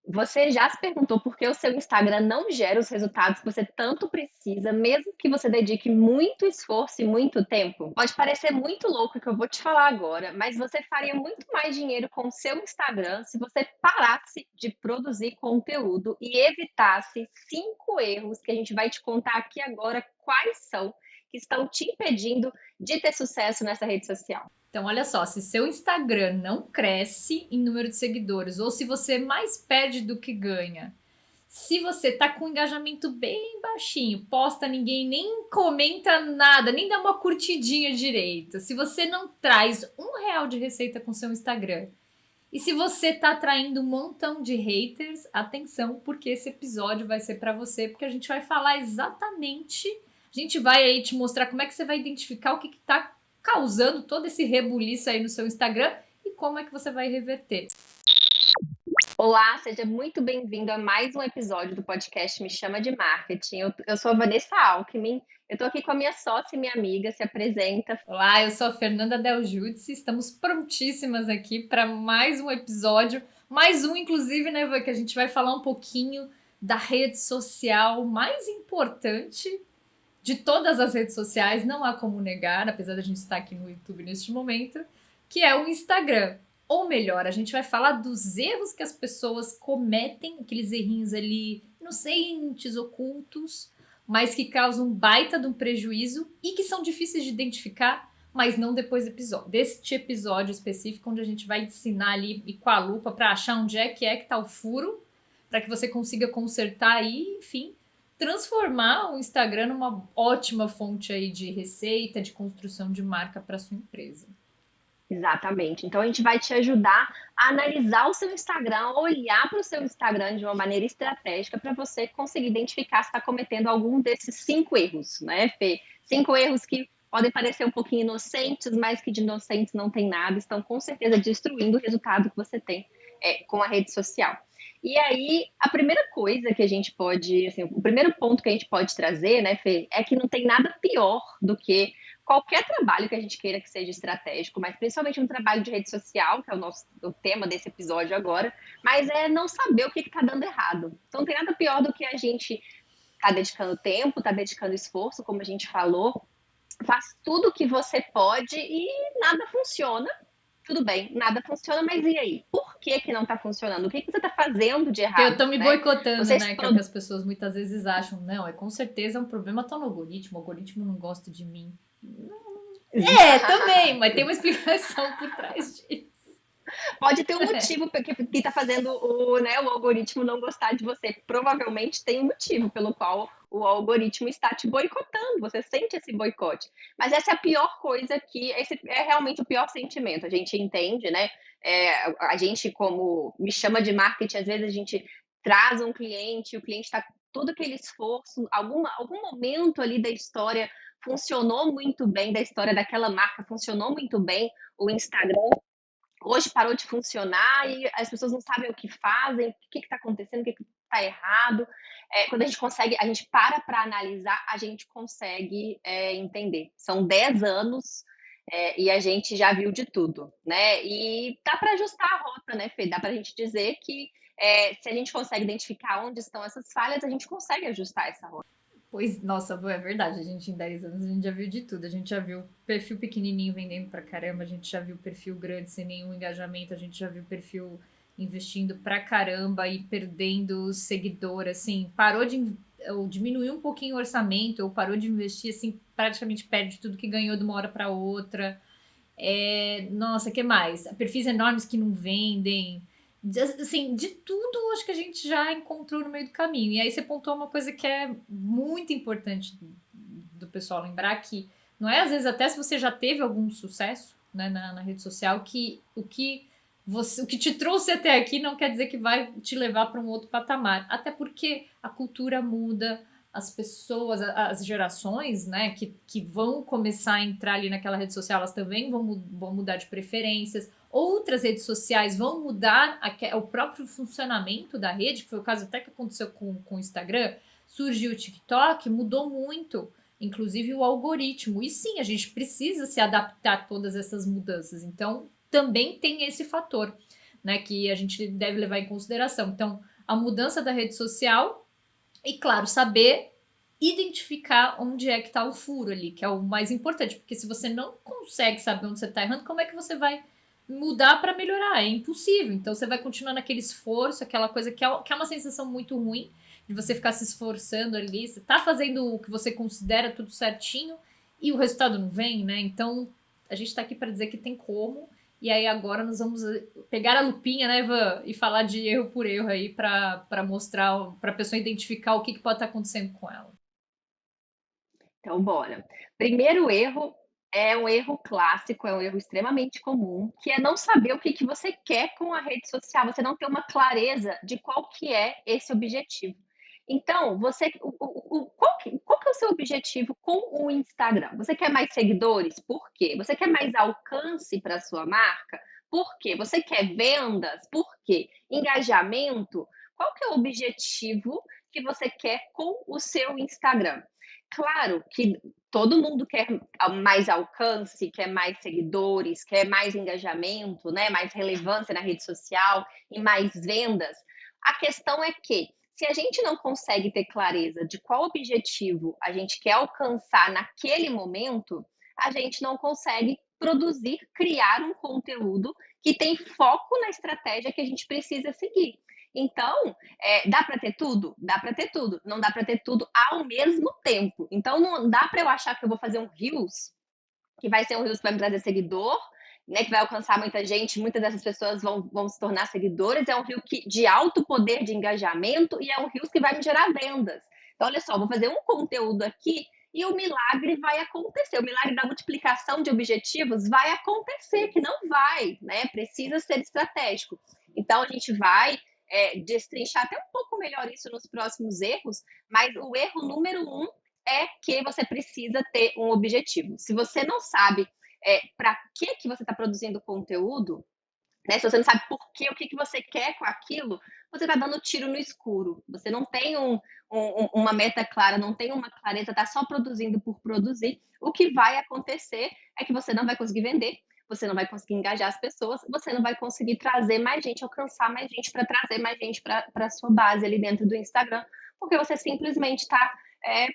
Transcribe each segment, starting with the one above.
Você já se perguntou por que o seu Instagram não gera os resultados que você tanto precisa, mesmo que você dedique muito esforço e muito tempo? Pode parecer muito louco o que eu vou te falar agora, mas você faria muito mais dinheiro com o seu Instagram se você parasse de produzir conteúdo e evitasse 5 erros que a gente vai te contar aqui agora quais são, que estão te impedindo de ter sucesso nessa rede social. Então, olha só, se seu Instagram não cresce em número de seguidores, ou se você mais perde do que ganha, se você tá com um engajamento bem baixinho, posta ninguém nem comenta nada, nem dá uma curtidinha direito, se você não traz R$ 1 de receita com seu Instagram, e se você tá atraindo um montão de haters, atenção, porque esse episódio vai ser para você, porque a gente vai falar exatamente, a gente vai aí te mostrar como é que você vai identificar o que tá causando todo esse rebuliço aí no seu Instagram e como é que você vai reverter. Olá, seja muito bem-vindo a mais um episódio do podcast Me Chama de Marketing. Eu sou a Vanessa Alckmin, eu estou aqui com a minha sócia e minha amiga, se apresenta. Olá, eu sou a Fernanda Del Giudice, estamos prontíssimas aqui para mais um episódio, mais um inclusive, né, que a gente vai falar um pouquinho da rede social mais importante de todas as redes sociais, não há como negar, apesar da gente estar aqui no YouTube neste momento, que é o Instagram. Ou melhor, a gente vai falar dos erros que as pessoas cometem, aqueles errinhos ali inocentes, ocultos, mas que causam um baita de um prejuízo e que são difíceis de identificar, mas não depois deste episódio específico, onde a gente vai ensinar ali e com a lupa para achar onde é que tá o furo, para que você consiga consertar e, enfim, transformar o Instagram numa ótima fonte aí de receita, de construção de marca para sua empresa. Exatamente. Então a gente vai te ajudar a analisar o seu Instagram, olhar para o seu Instagram de uma maneira estratégica para você conseguir identificar se está cometendo algum desses 5 erros, né, Fê? 5 erros que podem parecer um pouquinho inocentes, mas que de inocentes não tem nada, estão com certeza destruindo o resultado que você tem com a rede social. E aí, a primeira coisa que a gente pode, assim, o primeiro ponto que a gente pode trazer, né, Fê, é que não tem nada pior do que qualquer trabalho que a gente queira que seja estratégico, mas principalmente um trabalho de rede social, que é o tema desse episódio agora, mas é não saber o que está dando errado. Então, não tem nada pior do que a gente tá dedicando tempo, tá dedicando esforço, como a gente falou, faz tudo o que você pode e nada funciona. Tudo bem, nada funciona, mas e aí? Por que que não está funcionando? O que que você está fazendo de Eu errado, tô me né? boicotando, Você né? Que é o que as pessoas muitas vezes acham. Não, é com certeza um problema tá no algoritmo. O algoritmo não gosta de mim. É, também, mas tem uma explicação por trás disso. Pode ter um motivo que está fazendo né, o algoritmo não gostar de você. Provavelmente tem um motivo pelo qual o algoritmo está te boicotando. Você sente esse boicote. Mas essa é a pior coisa que. Esse é realmente o pior sentimento. A gente entende, né? A gente, como me chama de marketing, às vezes a gente traz um cliente, o cliente está todo aquele esforço, algum momento ali da história funcionou muito bem, da história daquela marca funcionou muito bem, o Instagram hoje parou de funcionar e as pessoas não sabem o que fazem, o que está acontecendo, o que está errado. Quando a gente consegue, a gente para analisar, a gente consegue entender. São 10 anos e a gente já viu de tudo, né? E dá para ajustar a rota, né, Fê? Dá para a gente dizer que se a gente consegue identificar onde estão essas falhas, a gente consegue ajustar essa rota. Pois, nossa, é verdade. A gente, em 10 anos, a gente já viu de tudo. A gente já viu perfil pequenininho vendendo pra caramba, a gente já viu perfil grande sem nenhum engajamento, a gente já viu perfil investindo pra caramba e perdendo seguidor, assim, parou de ou diminuiu um pouquinho o orçamento, ou parou de investir, assim, praticamente perde tudo que ganhou de uma hora para outra. Nossa, que mais? Perfis enormes que não vendem. Assim, de tudo acho que a gente já encontrou no meio do caminho. E aí você pontuou uma coisa que é muito importante do pessoal lembrar que não é às vezes até se você já teve algum sucesso, né, na rede social que o que te trouxe até aqui não quer dizer que vai te levar para um outro patamar. Até porque a cultura muda, as pessoas, as gerações, né, que vão começar a entrar ali naquela rede social, elas também vão mudar de preferências. Outras redes sociais vão mudar o próprio funcionamento da rede, que foi o caso até que aconteceu com o Instagram. Surgiu o TikTok, mudou muito, inclusive o algoritmo. E sim, a gente precisa se adaptar a todas essas mudanças. Então, também tem esse fator, né, que a gente deve levar em consideração. Então, a mudança da rede social e, claro, saber identificar onde é que está o furo ali, que é o mais importante, porque se você não consegue saber onde você está errando, como é que você vai mudar para melhorar? É impossível. Então você vai continuar naquele esforço, aquela coisa que é uma sensação muito ruim de você ficar se esforçando ali, você tá fazendo o que você considera tudo certinho e o resultado não vem, né? Então a gente tá aqui para dizer que tem como. E aí agora nós vamos pegar a lupinha, né, Ivan, e falar de erro por erro aí para mostrar, para a pessoa identificar o que pode estar acontecendo com ela. Então, bora. Primeiro erro é um erro clássico, é um erro extremamente comum, que é não saber o que que você quer com a rede social, você não ter uma clareza de qual que é esse objetivo. Então, você, qual que é o seu objetivo com o Instagram? Você quer mais seguidores? Por quê? Você quer mais alcance para a sua marca? Por quê? Você quer vendas? Por quê? Engajamento? Qual que é o objetivo que você quer com o seu Instagram? Claro que todo mundo quer mais alcance, quer mais seguidores, quer mais engajamento, né, mais relevância na rede social e mais vendas. A questão é que, se a gente não consegue ter clareza de qual objetivo a gente quer alcançar naquele momento, a gente não consegue produzir, criar um conteúdo que tem foco na estratégia que a gente precisa seguir. Então, dá para ter tudo? Dá para ter tudo. Não dá para ter tudo ao mesmo tempo. Então, não dá para eu achar que eu vou fazer um Reels, que vai ser um Reels que vai me trazer seguidor, né, que vai alcançar muita gente, muitas dessas pessoas vão se tornar seguidores. É um Reel de alto poder de engajamento e é um Reels que vai me gerar vendas. Então, olha só, vou fazer um conteúdo aqui e o milagre vai acontecer. O milagre da multiplicação de objetivos vai acontecer, que não vai, né? Precisa ser estratégico. Então, a gente vai destrinchar até um pouco melhor isso nos próximos erros, mas o erro número um é que você precisa ter um objetivo. Se você não sabe para que você está produzindo conteúdo, né? Se você não sabe por quê, o que você quer com aquilo, você está dando tiro no escuro. Você não tem uma meta clara, não tem uma clareza, está só produzindo por produzir. O que vai acontecer é que você não vai conseguir vender, você não vai conseguir engajar as pessoas, você não vai conseguir trazer mais gente, alcançar mais gente, para trazer mais gente para a sua base ali dentro do Instagram, porque você simplesmente está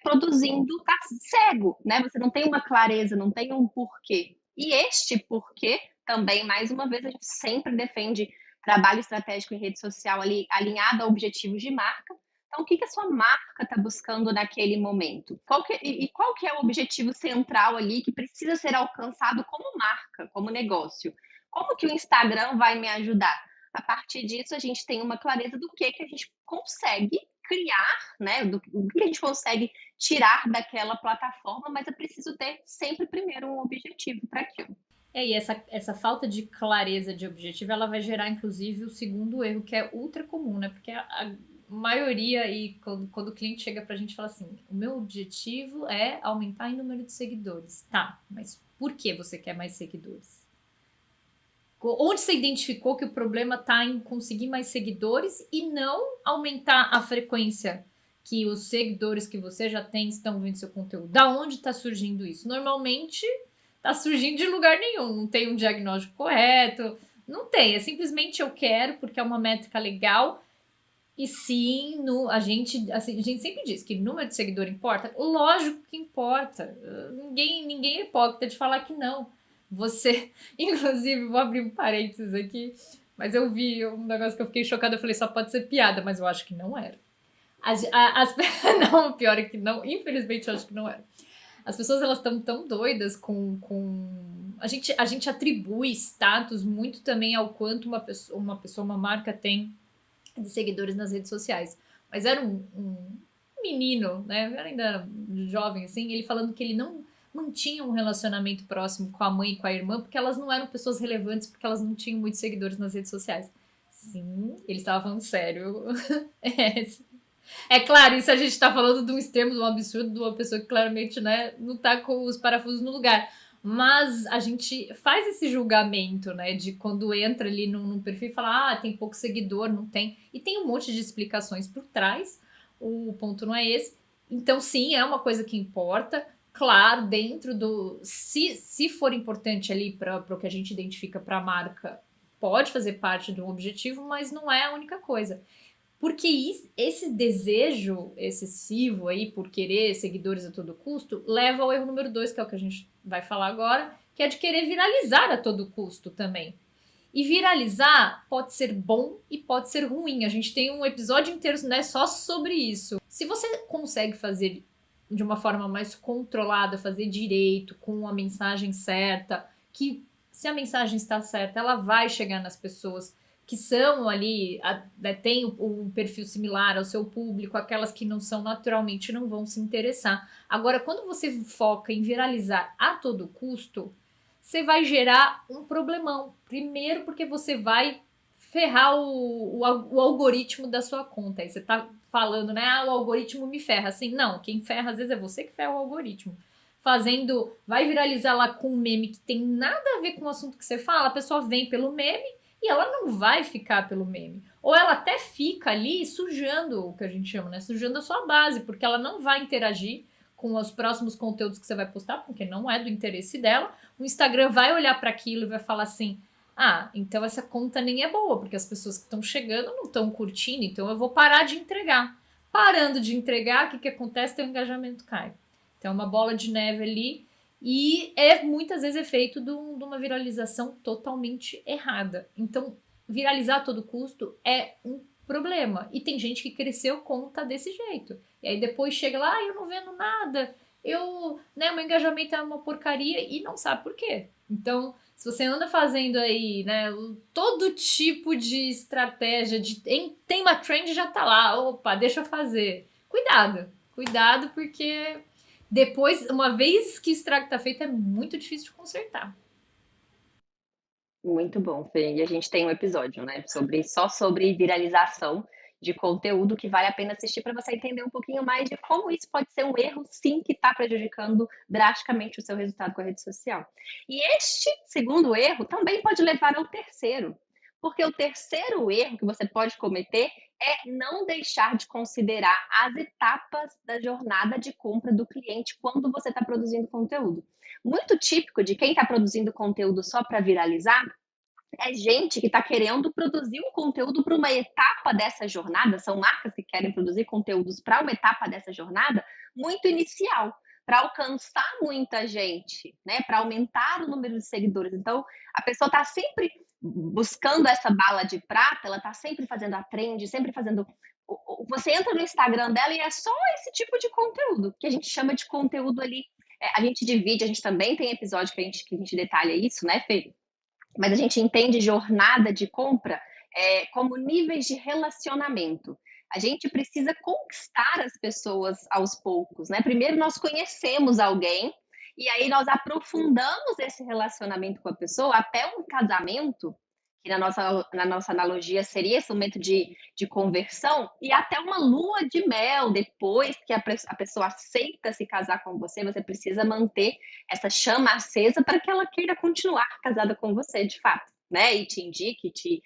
produzindo, está cego, né? Você não tem uma clareza, não tem um porquê. E este porquê também, mais uma vez, a gente sempre defende trabalho estratégico em rede social ali, alinhado a objetivos de marca. Então, o que a sua marca está buscando naquele momento? Qual que é o objetivo central ali que precisa ser alcançado como marca, como negócio? Como que o Instagram vai me ajudar? A partir disso, a gente tem uma clareza do que a gente consegue criar, né? Do que a gente consegue tirar daquela plataforma, mas é preciso ter sempre primeiro um objetivo para aquilo. E essa falta de clareza de objetivo, ela vai gerar, inclusive, o segundo erro, que é ultra comum, né? Porque a maioria, e quando o cliente chega pra gente e fala assim, o meu objetivo é aumentar em número de seguidores. Tá, mas por que você quer mais seguidores? Onde você identificou que o problema tá em conseguir mais seguidores e não aumentar a frequência que os seguidores que você já tem estão vendo seu conteúdo? Da onde está surgindo isso? Normalmente tá surgindo de lugar nenhum, não tem um diagnóstico correto, não tem, é simplesmente eu quero porque é uma métrica legal. E sim, a gente sempre diz que número de seguidor importa. Lógico que importa. Ninguém é hipócrita de falar que não. Você, inclusive, vou abrir um parênteses aqui, mas eu vi um negócio que eu fiquei chocada. Eu falei, só pode ser piada, mas eu acho que não era. Não, o pior é que não. Infelizmente, eu acho que não era. As pessoas, elas estão tão doidas com... A gente atribui status muito também ao quanto uma marca tem de seguidores nas redes sociais. Mas era um menino, né? Era ainda jovem, assim, ele falando que ele não mantinha um relacionamento próximo com a mãe e com a irmã, porque elas não eram pessoas relevantes, porque elas não tinham muitos seguidores nas redes sociais. Sim, ele estava falando sério. É claro, isso a gente tá falando de um extremo, de um absurdo, de uma pessoa que claramente, né, não tá com os parafusos no lugar. Mas a gente faz esse julgamento, né, de quando entra ali num perfil e fala, tem pouco seguidor, não tem. E tem um monte de explicações por trás, o ponto não é esse. Então, sim, é uma coisa que importa. Claro, dentro do... Se for importante ali para o que a gente identifica para a marca, pode fazer parte do objetivo, mas não é a única coisa. Porque esse desejo excessivo aí por querer seguidores a todo custo leva ao erro número 2, que é o que a gente vai falar agora, que é de querer viralizar a todo custo também. E viralizar pode ser bom e pode ser ruim. A gente tem um episódio inteiro, né, só sobre isso. Se você consegue fazer de uma forma mais controlada, fazer direito, com a mensagem certa, que se a mensagem está certa, ela vai chegar nas pessoas que são ali, tem um perfil similar ao seu público, aquelas que não são naturalmente não vão se interessar. Agora, quando você foca em viralizar a todo custo, você vai gerar um problemão. Primeiro, porque você vai ferrar o algoritmo da sua conta. Aí você tá falando, né? Ah, o algoritmo me ferra. Assim, não, quem ferra às vezes é você que ferra o algoritmo. Vai viralizar lá com um meme que tem nada a ver com o assunto que você fala, a pessoa vem pelo meme e ela não vai ficar pelo meme. Ou ela até fica ali sujando o que a gente chama, né? Sujando a sua base, porque ela não vai interagir com os próximos conteúdos que você vai postar, porque não é do interesse dela. O Instagram vai olhar para aquilo e vai falar assim: ah, então essa conta nem é boa, porque as pessoas que estão chegando não estão curtindo, então eu vou parar de entregar. Parando de entregar, o que acontece? Teu engajamento cai. Então é uma bola de neve ali e muitas vezes é feito de uma viralização totalmente errada. Então, viralizar a todo custo é um problema. E tem gente que cresceu conta desse jeito. E aí depois chega lá, eu não vendo nada, meu engajamento é uma porcaria e não sabe por quê. Então, se você anda fazendo aí, né, todo tipo de estratégia, tem uma trend já tá lá, opa, deixa eu fazer. Cuidado, porque depois, uma vez que o estrago tá feito, é muito difícil de consertar. Muito bom, Fê. E a gente tem um episódio, né, só sobre viralização de conteúdo que vale a pena assistir para você entender um pouquinho mais de como isso pode ser um erro, sim, que está prejudicando drasticamente o seu resultado com a rede social. E este segundo erro também pode levar ao terceiro, porque o terceiro erro que você pode cometer é não deixar de considerar as etapas da jornada de compra do cliente quando você está produzindo conteúdo. Muito típico de quem está produzindo conteúdo só para viralizar é gente que está querendo produzir um conteúdo para uma etapa dessa jornada, são marcas que querem produzir conteúdos para uma etapa dessa jornada muito inicial, para alcançar muita gente, né? Para aumentar o número de seguidores. Então, a pessoa está sempre buscando essa bala de prata, ela está sempre fazendo a trend, sempre fazendo. Você entra no Instagram dela e é só esse tipo de conteúdo, que a gente chama de conteúdo ali. A gente divide, a gente também tem episódio que a gente detalha isso, né, Fê? Mas a gente entende jornada de compra como níveis de relacionamento. A gente precisa conquistar as pessoas aos poucos, né? Primeiro nós conhecemos alguém e aí nós aprofundamos esse relacionamento com a pessoa até um casamento, que na nossa analogia seria esse momento de conversão, e até uma lua de mel, depois que a pessoa aceita se casar com você, você precisa manter essa chama acesa para que ela queira continuar casada com você, de fato. Né, e te indique, te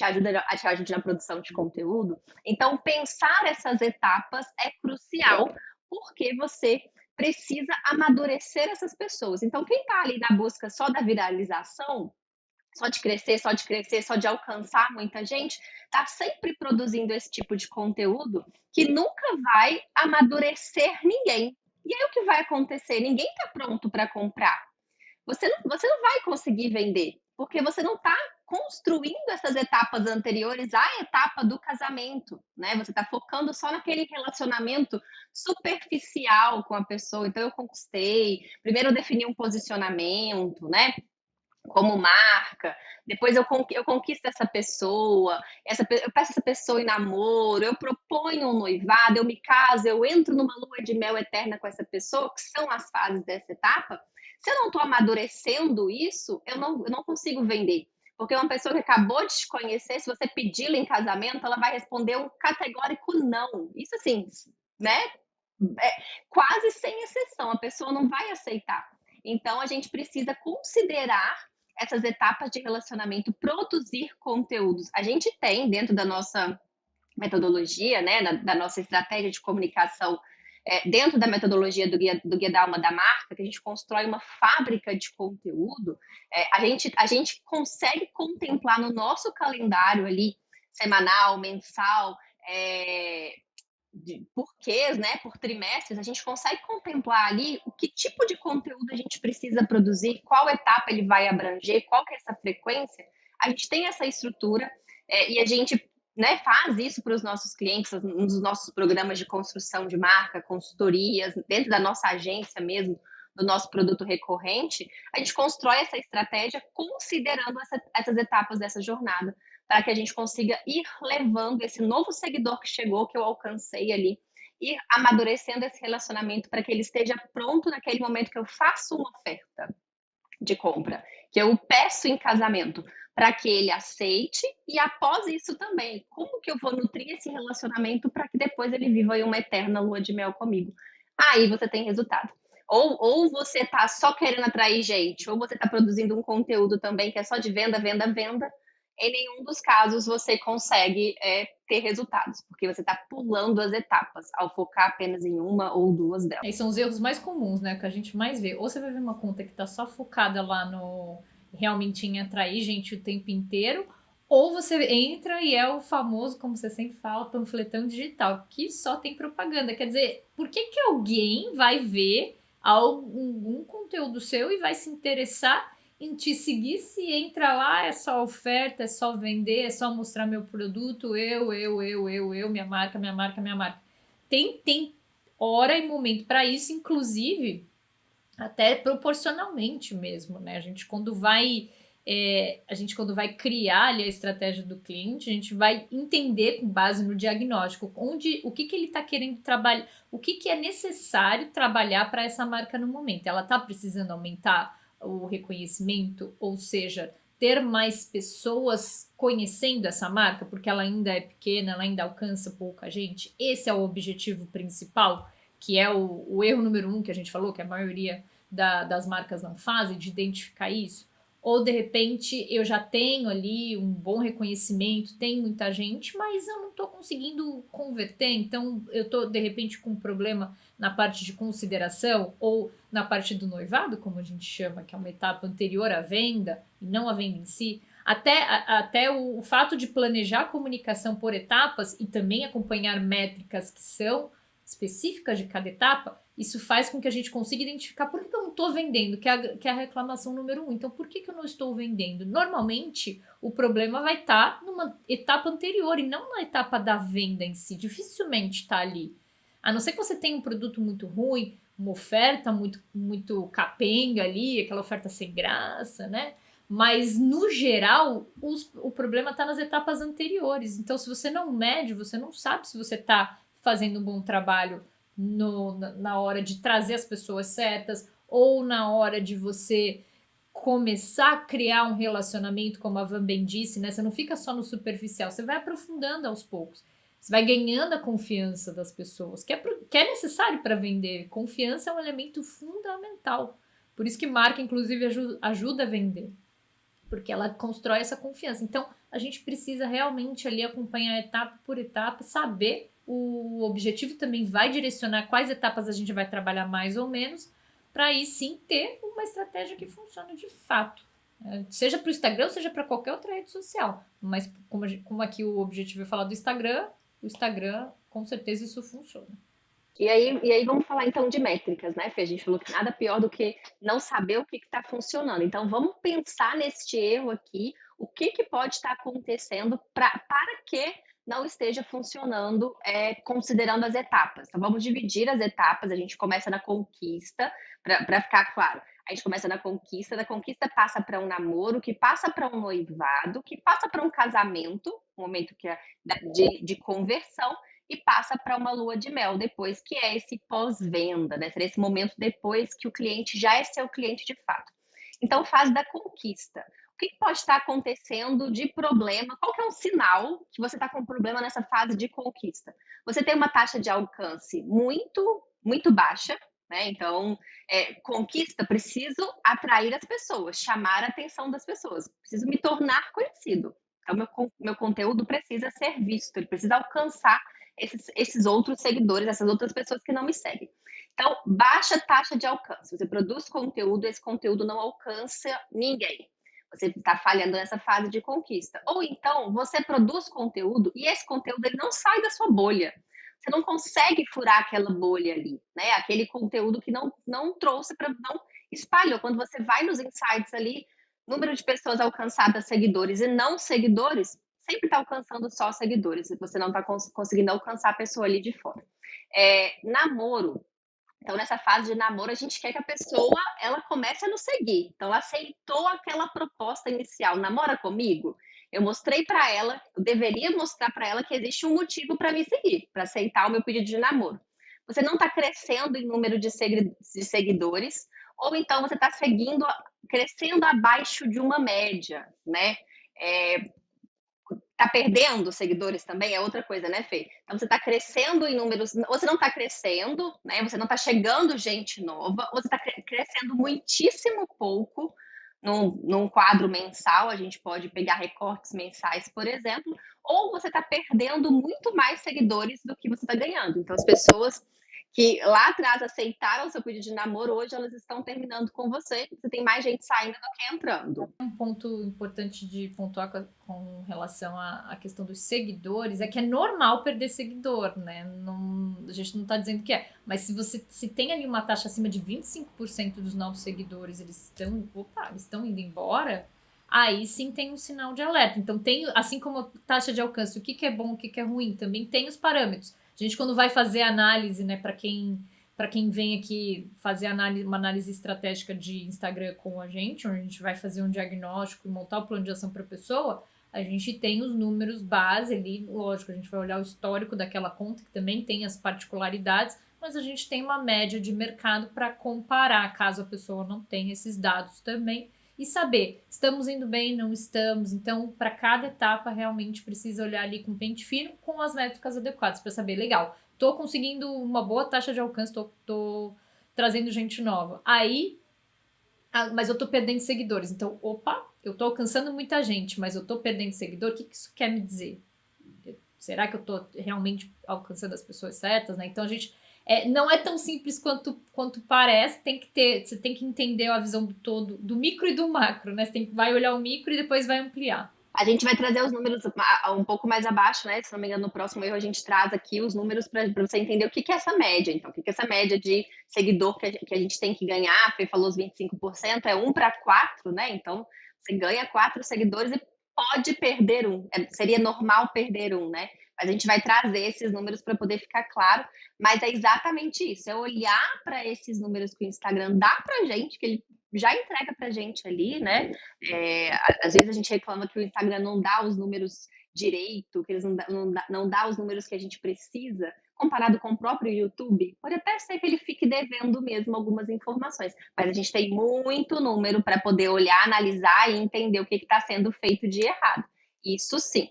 ajude na produção de conteúdo. Então, pensar essas etapas é crucial, porque você precisa amadurecer essas pessoas. Então, quem está ali na busca só da viralização, só de crescer, só de crescer, só de alcançar muita gente, está sempre produzindo esse tipo de conteúdo que nunca vai amadurecer ninguém. E aí o que vai acontecer? Ninguém está pronto para comprar. Você não vai conseguir vender, porque você não está construindo essas etapas anteriores à etapa do casamento, né? Você está focando só naquele relacionamento superficial com a pessoa. Então eu conquistei, primeiro eu defini um posicionamento, né? Como marca, depois eu conquisto essa pessoa, eu peço essa pessoa em namoro, eu proponho um noivado, eu me caso, eu entro numa lua de mel eterna com essa pessoa, que são as fases dessa etapa. Se eu não estou amadurecendo isso, eu não consigo vender. Porque uma pessoa que acabou de te conhecer, se você pedi-la em casamento, ela vai responder um categórico não. Isso assim, né? É, quase sem exceção, a pessoa não vai aceitar. Então, a gente precisa considerar essas etapas de relacionamento, produzir conteúdos. A gente tem dentro da nossa metodologia, né, da nossa estratégia de comunicação, dentro da metodologia do guia da alma da marca, que a gente constrói uma fábrica de conteúdo, a gente consegue contemplar no nosso calendário ali, semanal, mensal, de porquês, né, por trimestres, a gente consegue contemplar ali o que tipo de conteúdo a gente precisa produzir, qual etapa ele vai abranger, qual que é essa frequência. A gente tem essa estrutura e a gente, né, faz isso para os nossos clientes nos nossos programas de construção de marca, consultorias, dentro da nossa agência mesmo, do nosso produto recorrente, a gente constrói essa estratégia considerando essas etapas dessa jornada para que a gente consiga ir levando esse novo seguidor que chegou, que eu alcancei ali, ir amadurecendo esse relacionamento para que ele esteja pronto naquele momento que eu faço uma oferta de compra, que eu peço em casamento, para que ele aceite e após isso também, como que eu vou nutrir esse relacionamento para que depois ele viva aí uma eterna lua de mel comigo. Aí você tem resultado. Ou você está só querendo atrair gente, ou você está produzindo um conteúdo também que é só de venda, venda, venda, em nenhum dos casos você consegue ter resultados, porque você está pulando as etapas ao focar apenas em uma ou duas delas. Esses são os erros mais comuns, né? Que a gente mais vê. Ou você vai ver uma conta que tá só focada lá no realmente em atrair gente o tempo inteiro, ou você entra e é o famoso, como você sempre fala, panfletão digital, que só tem propaganda. Quer dizer, por que que alguém vai ver algum conteúdo seu e vai se interessar em te seguir se entra lá, é só oferta, é só vender, é só mostrar meu produto, minha marca, minha marca, minha marca. Tem hora e momento para isso, inclusive até proporcionalmente mesmo, né? A gente quando vai criar ali a estratégia do cliente, a gente vai entender com base no diagnóstico o que ele está querendo trabalhar, o que é necessário trabalhar para essa marca no momento. Ela está precisando aumentar o reconhecimento, ou seja, ter mais pessoas conhecendo essa marca, porque ela ainda é pequena, ela ainda alcança pouca gente. Esse é o objetivo principal, que é o erro número 1 que a gente falou, que a maioria das marcas não fazem, de identificar isso. Ou de repente eu já tenho ali um bom reconhecimento, tem muita gente, mas eu não estou conseguindo converter, então eu estou de repente com um problema na parte de consideração ou na parte do noivado, como a gente chama, que é uma etapa anterior à venda e não a venda em si. Até o fato de planejar a comunicação por etapas e também acompanhar métricas que são específicas de cada etapa, isso faz com que a gente consiga identificar por que eu não estou vendendo, que é a reclamação número 1. Então, por que eu não estou vendendo? Normalmente, o problema vai estar numa etapa anterior e não na etapa da venda em si. Dificilmente está ali. A não ser que você tenha um produto muito ruim, uma oferta muito capenga ali, aquela oferta sem graça, né? Mas, no geral, o problema está nas etapas anteriores. Então, se você não mede, você não sabe se você está fazendo um bom trabalho na hora de trazer as pessoas certas ou na hora de você começar a criar um relacionamento, como a Van bem disse, né? Você não fica só no superficial, você vai aprofundando aos poucos. Você vai ganhando a confiança das pessoas, que é necessário para vender. Confiança é um elemento fundamental. Por isso que marca, inclusive, ajuda a vender. Porque ela constrói essa confiança. Então, a gente precisa realmente ali acompanhar etapa por etapa, saber o objetivo também vai direcionar quais etapas a gente vai trabalhar mais ou menos, para aí sim ter uma estratégia que funcione de fato. Seja para o Instagram, seja para qualquer outra rede social. Mas como aqui o objetivo é falar do Instagram, o Instagram, com certeza isso funciona. E aí vamos falar então de métricas, né, Fê? A gente falou que nada pior do que não saber o que está funcionando. Então vamos pensar neste erro aqui, o que pode estar acontecendo para que não esteja funcionando, considerando as etapas. Então vamos dividir as etapas, a gente começa na conquista, para ficar claro. A gente começa na conquista, da conquista passa para um namoro, que passa para um noivado, que passa para um casamento, um momento que é de conversão, e passa para uma lua de mel depois, que é esse pós-venda, né? Seria esse momento depois que o cliente já é seu cliente de fato. Então, fase da conquista. O que pode estar acontecendo de problema? Qual que é um sinal que você está com problema nessa fase de conquista? Você tem uma taxa de alcance muito, muito baixa, né? Então, conquista, preciso atrair as pessoas, chamar a atenção das pessoas, preciso me tornar conhecido. Então, meu conteúdo precisa ser visto, ele precisa alcançar esses outros seguidores, essas outras pessoas que não me seguem. Então, baixa taxa de alcance. Você produz conteúdo, esse conteúdo não alcança ninguém. Você está falhando nessa fase de conquista. Ou então, você produz conteúdo e esse conteúdo ele não sai da sua bolha. Você não consegue furar aquela bolha ali, né? Aquele conteúdo que não trouxe para não espalhou. Quando você vai nos insights ali, número de pessoas alcançadas, seguidores e não seguidores, sempre está alcançando só seguidores. Você não está conseguindo alcançar a pessoa ali de fora. Namoro. Então, nessa fase de namoro, a gente quer que a pessoa ela comece a nos seguir. Então, ela aceitou aquela proposta inicial, namora comigo. Eu mostrei para ela, eu deveria mostrar para ela que existe um motivo para me seguir, para aceitar o meu pedido de namoro. Você não está crescendo em número de seguidores, ou então você está seguindo, crescendo abaixo de uma média, né? É, tá perdendo seguidores também é outra coisa, né, Fê? Então você tá crescendo em números, ou você não tá crescendo, né? Você não tá chegando gente nova, ou você tá crescendo muitíssimo pouco num quadro mensal, a gente pode pegar recortes mensais, por exemplo, ou você tá perdendo muito mais seguidores do que você tá ganhando. Então as pessoas que lá atrás aceitaram o seu pedido de namoro, hoje elas estão terminando com você, você tem mais gente saindo do que entrando. Um ponto importante de pontuar com relação à questão dos seguidores é que é normal perder seguidor, né? Não, a gente não está dizendo que é, mas se tem ali uma taxa acima de 25% dos novos seguidores, eles estão indo embora, aí sim tem um sinal de alerta. Então tem, assim como a taxa de alcance, o que é bom, o que é ruim, também tem os parâmetros. A gente, quando vai fazer análise, né, para quem vem aqui fazer uma análise estratégica de Instagram com a gente, onde a gente vai fazer um diagnóstico e montar o plano de ação para a pessoa, a gente tem os números base ali, lógico, a gente vai olhar o histórico daquela conta, que também tem as particularidades, mas a gente tem uma média de mercado para comparar, caso a pessoa não tenha esses dados também, e saber, estamos indo bem, não estamos. Então, para cada etapa, realmente precisa olhar ali com pente fino, com as métricas adequadas, para saber, legal, tô conseguindo uma boa taxa de alcance, tô trazendo gente nova. Aí, mas eu tô perdendo seguidores. Então, opa, eu tô alcançando muita gente, mas eu tô perdendo seguidor. O que isso quer me dizer? Será que eu tô realmente alcançando as pessoas certas, né? Então, a gente não é tão simples quanto parece. Você tem que entender a visão do todo, do micro e do macro, né? Vai olhar o micro e depois vai ampliar. A gente vai trazer os números um pouco mais abaixo, né? Se não me engano, no próximo erro a gente traz aqui os números para você entender o que é essa média. Então, o que é essa média de seguidor que a gente tem que ganhar? A Fê falou os 25%, é 1 para 4, né? Então, você ganha 4 seguidores e pode perder um. Seria normal perder um, né? Mas a gente vai trazer esses números para poder ficar claro. Mas é exatamente isso, é olhar para esses números que o Instagram dá para gente, que ele já entrega para gente ali, né? Às vezes a gente reclama que o Instagram não dá os números direito, que eles não dá os números que a gente precisa, comparado com o próprio YouTube. Pode até ser que ele fique devendo mesmo algumas informações, mas a gente tem muito número para poder olhar, analisar e entender o que está sendo feito de errado. Isso sim.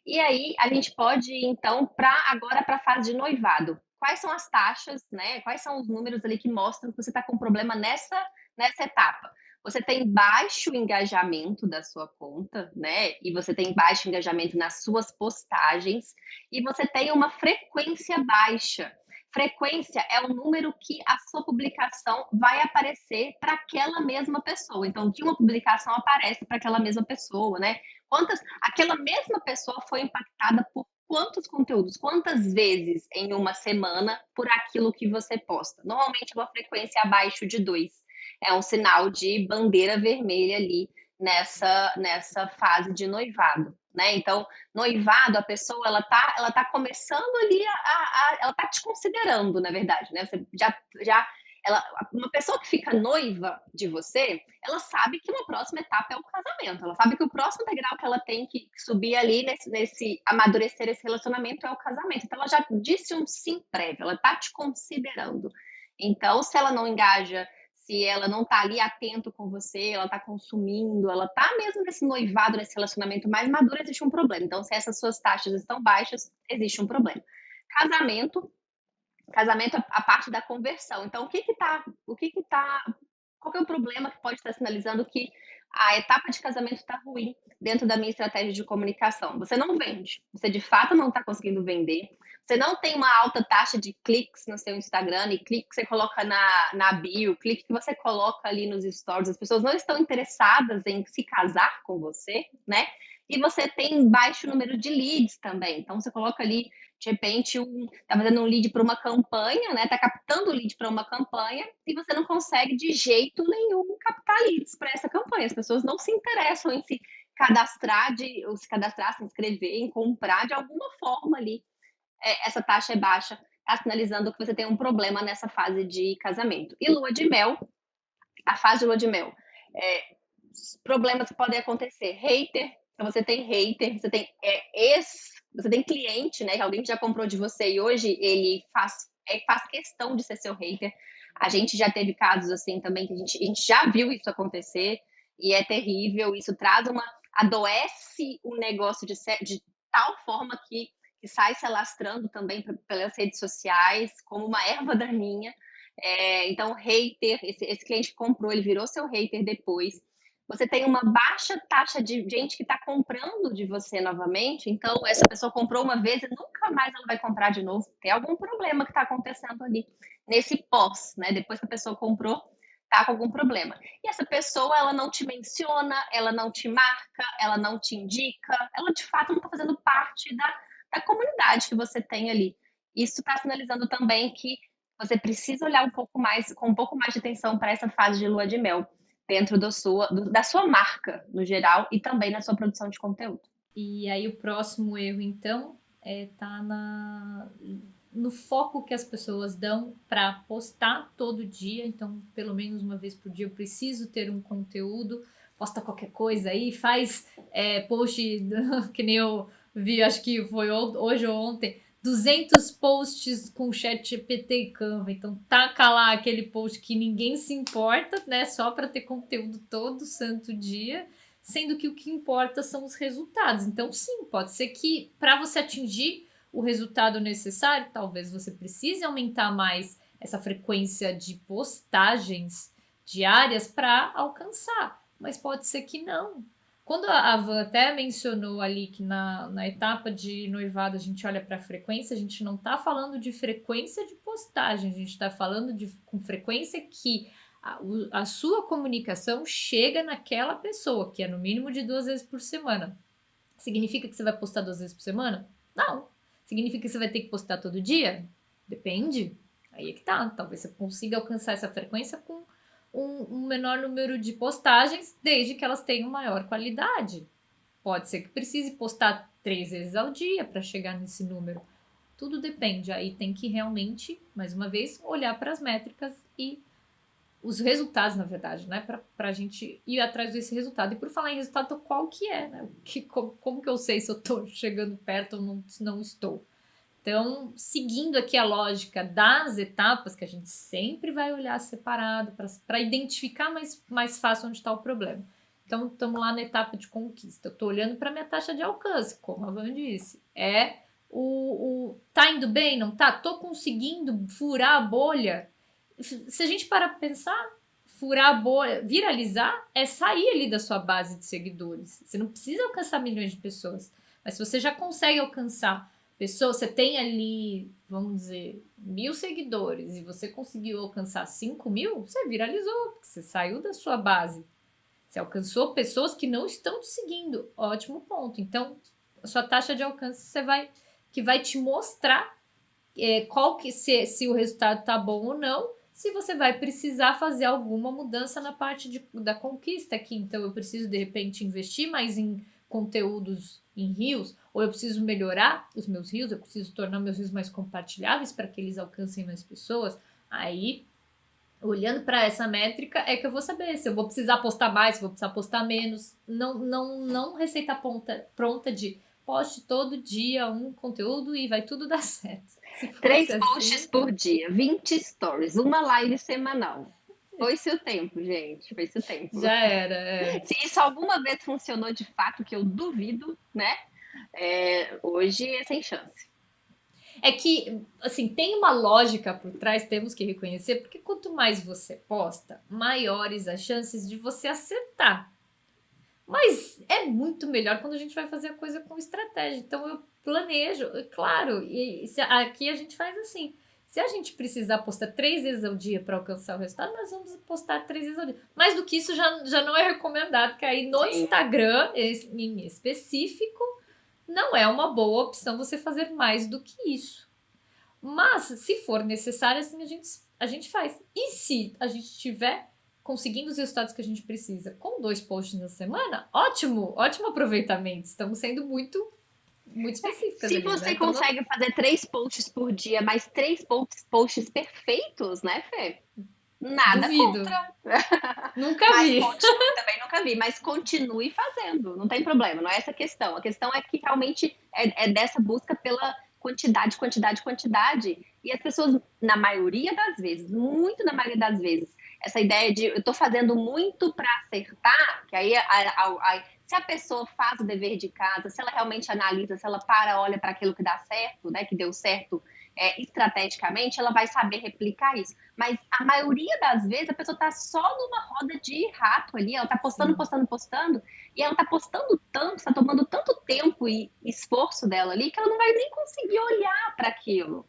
E aí a gente pode ir, então, agora para a fase de noivado. Quais são as taxas, né? Quais são os números ali que mostram que você está com problema nessa etapa? Você tem baixo engajamento da sua conta, né? E você tem baixo engajamento nas suas postagens, e você tem uma frequência baixa. Frequência é o número que a sua publicação vai aparecer para aquela mesma pessoa. Então, que uma publicação aparece para aquela mesma pessoa, né? Aquela mesma pessoa foi impactada por quantos conteúdos, quantas vezes em uma semana por aquilo que você posta. Normalmente uma frequência abaixo de 2 é um sinal de bandeira vermelha ali nessa fase de noivado, né? Então, noivado, a pessoa ela tá começando ali ela tá te considerando, na verdade, né? Você já uma pessoa que fica noiva de você, ela sabe que uma próxima etapa é o casamento. Ela sabe que o próximo degrau que ela tem que subir ali nesse amadurecer esse relacionamento é o casamento. Então, ela já disse um sim prévio, ela tá te considerando. Então, se ela não engaja, se ela não tá ali atento com você, ela tá consumindo, ela tá mesmo nesse noivado, nesse relacionamento mais maduro, existe um problema. Então, se essas suas taxas estão baixas, existe um problema. Casamento, casamento é a parte da conversão. Então, qual que é o problema que pode estar sinalizando que a etapa de casamento está ruim dentro da minha estratégia de comunicação? Você não vende, você de fato não está conseguindo vender, você não tem uma alta taxa de cliques no seu Instagram, e clique que você coloca na bio, clique que você coloca ali nos stories, as pessoas não estão interessadas em se casar com você, né? E você tem baixo número de leads também. Então você coloca ali, de repente, tá fazendo um lead para uma campanha, né? Tá captando lead para uma campanha e você não consegue de jeito nenhum captar leads para essa campanha. As pessoas não se interessam em se cadastrar, ou se cadastrar, se inscrever, em comprar de alguma forma ali. Essa taxa é baixa, tá sinalizando que você tem um problema nessa fase de casamento. E lua de mel, a fase de lua de mel. Problemas que podem acontecer. Hater, então você tem hater, você tem você tem cliente, né? Que alguém já comprou de você e hoje ele faz questão de ser seu hater. A gente já teve casos assim também que a gente já viu isso acontecer e é terrível. Isso adoece o negócio de tal forma que sai se alastrando também pelas redes sociais como uma erva daninha. Então, hater, esse cliente que comprou, ele virou seu hater depois. Você tem uma baixa taxa de gente que está comprando de você novamente, então essa pessoa comprou uma vez e nunca mais ela vai comprar de novo. Tem algum problema que está acontecendo ali nesse pós, né? Depois que a pessoa comprou, tá com algum problema. E essa pessoa, ela não te menciona, ela não te marca, ela não te indica, ela de fato não está fazendo parte da comunidade que você tem ali. Isso está sinalizando também que você precisa olhar com um pouco mais de atenção para essa fase de lua de mel dentro da sua marca no geral e também na sua produção de conteúdo. E aí o próximo erro, então, tá no foco que as pessoas dão para postar todo dia. Então, pelo menos uma vez por dia, eu preciso ter um conteúdo. Posta qualquer coisa aí, faz post, que nem eu vi, acho que foi hoje ou ontem, 200 posts com chat GPT e Canva. Então, taca lá aquele post que ninguém se importa, né? Só para ter conteúdo todo santo dia, sendo que o que importa são os resultados. Então, sim, pode ser que para você atingir o resultado necessário, talvez você precise aumentar mais essa frequência de postagens diárias para alcançar, mas pode ser que não. Quando a Van até mencionou ali que na etapa de noivado a gente olha para a frequência, a gente não está falando de frequência de postagem, a gente está falando com frequência que a sua comunicação chega naquela pessoa, que é no mínimo de 2 vezes por semana. Significa que você vai postar 2 vezes por semana? Não. Significa que você vai ter que postar todo dia? Depende. Aí é que tá. Talvez você consiga alcançar essa frequência com um menor número de postagens, desde que elas tenham maior qualidade. Pode ser que precise postar 3 vezes ao dia para chegar nesse número. Tudo depende. Aí tem que realmente, mais uma vez, olhar para as métricas e os resultados, na verdade, né? Para a gente ir atrás desse resultado. E por falar em resultado, qual que é, né? Como que eu sei se eu estou chegando perto ou não estou? Então, seguindo aqui a lógica das etapas, que a gente sempre vai olhar separado para identificar mais fácil onde está o problema. Então, estamos lá na etapa de conquista. Eu estou olhando para a minha taxa de alcance, como a Van disse. Tá indo bem, não tá? Estou conseguindo furar a bolha? Se a gente parar para pensar, furar a bolha, viralizar, é sair ali da sua base de seguidores. Você não precisa alcançar milhões de pessoas. Mas se você já consegue alcançar pessoas, você tem ali, vamos dizer, 1.000 seguidores e você conseguiu alcançar 5.000, você viralizou, porque você saiu da sua base. Você alcançou pessoas que não estão te seguindo. Ótimo ponto. Então, a sua taxa de alcance que vai te mostrar se o resultado está bom ou não, se você vai precisar fazer alguma mudança na parte da conquista aqui. Então, eu preciso, de repente, investir mais em conteúdos em reels, ou eu preciso melhorar os meus reels, eu preciso tornar meus reels mais compartilháveis para que eles alcancem mais pessoas. Aí, olhando para essa métrica, é que eu vou saber se eu vou precisar postar mais, se eu vou precisar postar menos. Não receita pronta de poste todo dia um conteúdo e vai tudo dar certo. 3 posts por dia, 20 stories, uma live semanal. Foi seu tempo, gente. Foi seu tempo. Já era. Se isso alguma vez funcionou de fato, que eu duvido, né? Hoje é sem chance. É que, assim, tem uma lógica por trás, temos que reconhecer, porque quanto mais você posta, maiores as chances de você acertar. Mas é muito melhor quando a gente vai fazer a coisa com estratégia. Então eu planejo, claro, aqui a gente faz assim. Se a gente precisar postar 3 vezes ao dia para alcançar o resultado, nós vamos postar 3 vezes ao dia. Mais do que isso já não é recomendado, porque aí no Sim. Instagram, em específico, não é uma boa opção você fazer mais do que isso. Mas, se for necessário, assim a gente faz. E se a gente tiver conseguindo os resultados que a gente precisa com 2 posts na semana, ótimo, ótimo aproveitamento. Estamos sendo muito específicas Se ali, né? você Então, consegue fazer 3 posts por dia, mas 3 posts perfeitos, né, Fê? Nada duvido. contra. Nunca Mas vi. continue, também nunca vi, mas continue fazendo, não tem problema, não é essa a questão. A questão é que realmente é dessa busca pela quantidade, quantidade, quantidade. E as pessoas, na maioria das vezes, muito na maioria das vezes, essa ideia de eu estou fazendo muito para acertar, que aí se a pessoa faz o dever de casa, se ela realmente analisa, se ela para, olha para aquilo que dá certo, né, que deu certo estrategicamente, ela vai saber replicar isso. Mas a maioria das vezes a pessoa está só numa roda de rato ali, ela está postando, Sim. postando, postando, e ela está postando tanto, está tomando tanto tempo e esforço dela ali, que ela não vai nem conseguir olhar para aquilo.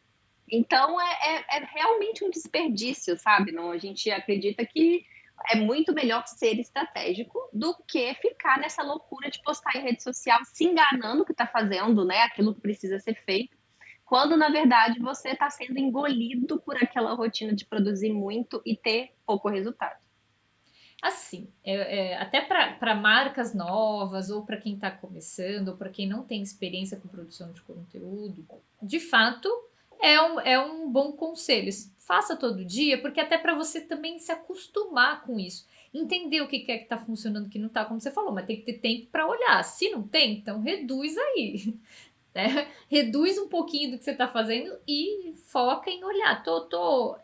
Então é realmente um desperdício, sabe? Não, a gente acredita que é muito melhor ser estratégico do que ficar nessa loucura de postar em rede social, se enganando que está fazendo, né? Aquilo que precisa ser feito, quando na verdade você está sendo engolido por aquela rotina de produzir muito e ter pouco resultado. Assim, até para marcas novas, ou para quem está começando, ou para quem não tem experiência com produção de conteúdo, de fato é um bom conselho. Faça todo dia, porque até para você também se acostumar com isso. Entender o que é que está funcionando, o que não está, como você falou, mas tem que ter tempo para olhar. Se não tem, então reduz aí. Né? Reduz um pouquinho do que você está fazendo e foca em olhar.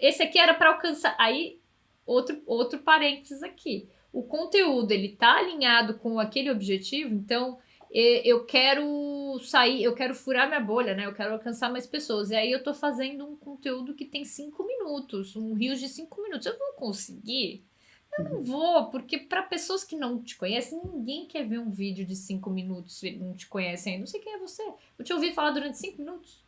Esse aqui era para alcançar. Aí outro parênteses aqui. O conteúdo ele tá alinhado com aquele objetivo, então eu quero sair, eu quero furar minha bolha, né? Eu quero alcançar mais pessoas. E aí eu tô fazendo um conteúdo que tem 5 minutos, um Reels de 5 minutos. Eu vou conseguir? Eu não vou, porque para pessoas que não te conhecem, ninguém quer ver um vídeo de 5 minutos se não te conhece ainda. Não sei quem é você. Eu te ouvi falar durante 5 minutos.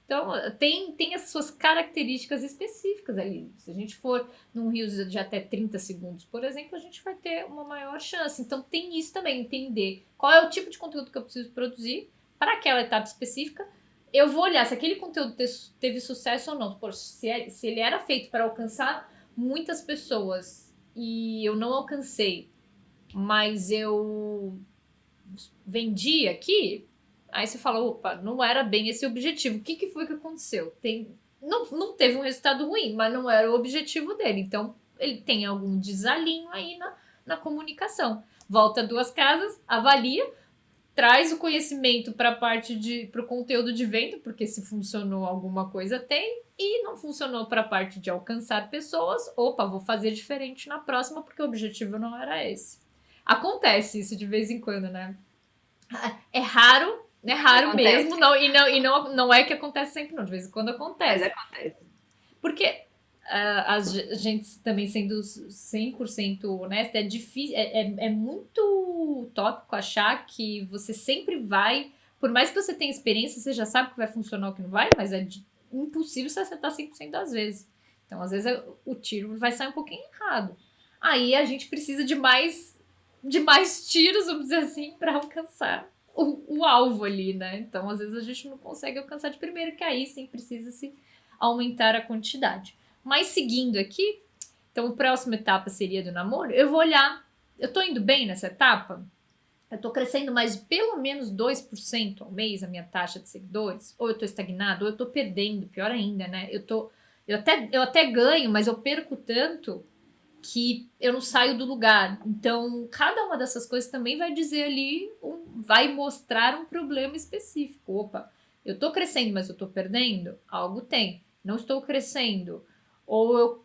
Então, tem as suas características específicas ali. Se a gente for num Reels de até 30 segundos, por exemplo, a gente vai ter uma maior chance. Então, tem isso também, entender qual é o tipo de conteúdo que eu preciso produzir para aquela etapa específica. Eu vou olhar se aquele conteúdo teve sucesso ou não. Poxa, se ele era feito para alcançar muitas pessoas e eu não alcancei, mas eu vendi aqui, aí você fala, opa, não era bem esse o objetivo. O que foi que aconteceu? Não teve um resultado ruim, mas não era o objetivo dele. Então, ele tem algum desalinho aí na comunicação. Volta 2 casas, avalia, traz o conhecimento para a parte para o conteúdo de venda, porque se funcionou alguma coisa tem, e não funcionou para a parte de alcançar pessoas, opa, vou fazer diferente na próxima, porque o objetivo não era esse. Acontece isso de vez em quando, né? É raro, é raro Acontece, mesmo, não é que acontece sempre, não. De vez em quando mas acontece. acontece. Porque a gente também sendo 100% honesta, é difícil, é muito utópico achar que você sempre vai, por mais que você tenha experiência, você já sabe que vai funcionar ou que não vai, mas é impossível você acertar 100% das vezes. Então, às vezes, o tiro vai sair um pouquinho errado. Aí a gente precisa de mais tiros, vamos dizer assim, para alcançar o alvo ali, né? Então, às vezes, a gente não consegue alcançar de primeiro, que aí sim precisa se aumentar a quantidade. Mas seguindo aqui, então a próxima etapa seria do namoro. Eu vou olhar, eu tô indo bem nessa etapa? Eu tô crescendo mais de pelo menos 2% ao mês a minha taxa de seguidores? Ou eu tô estagnado, ou eu tô perdendo, pior ainda, né? Eu até ganho, mas eu perco tanto que eu não saio do lugar. Então, cada uma dessas coisas também vai dizer ali, vai mostrar um problema específico. Opa, eu tô crescendo, mas eu tô perdendo? Algo tem. Não estou crescendo. Ou eu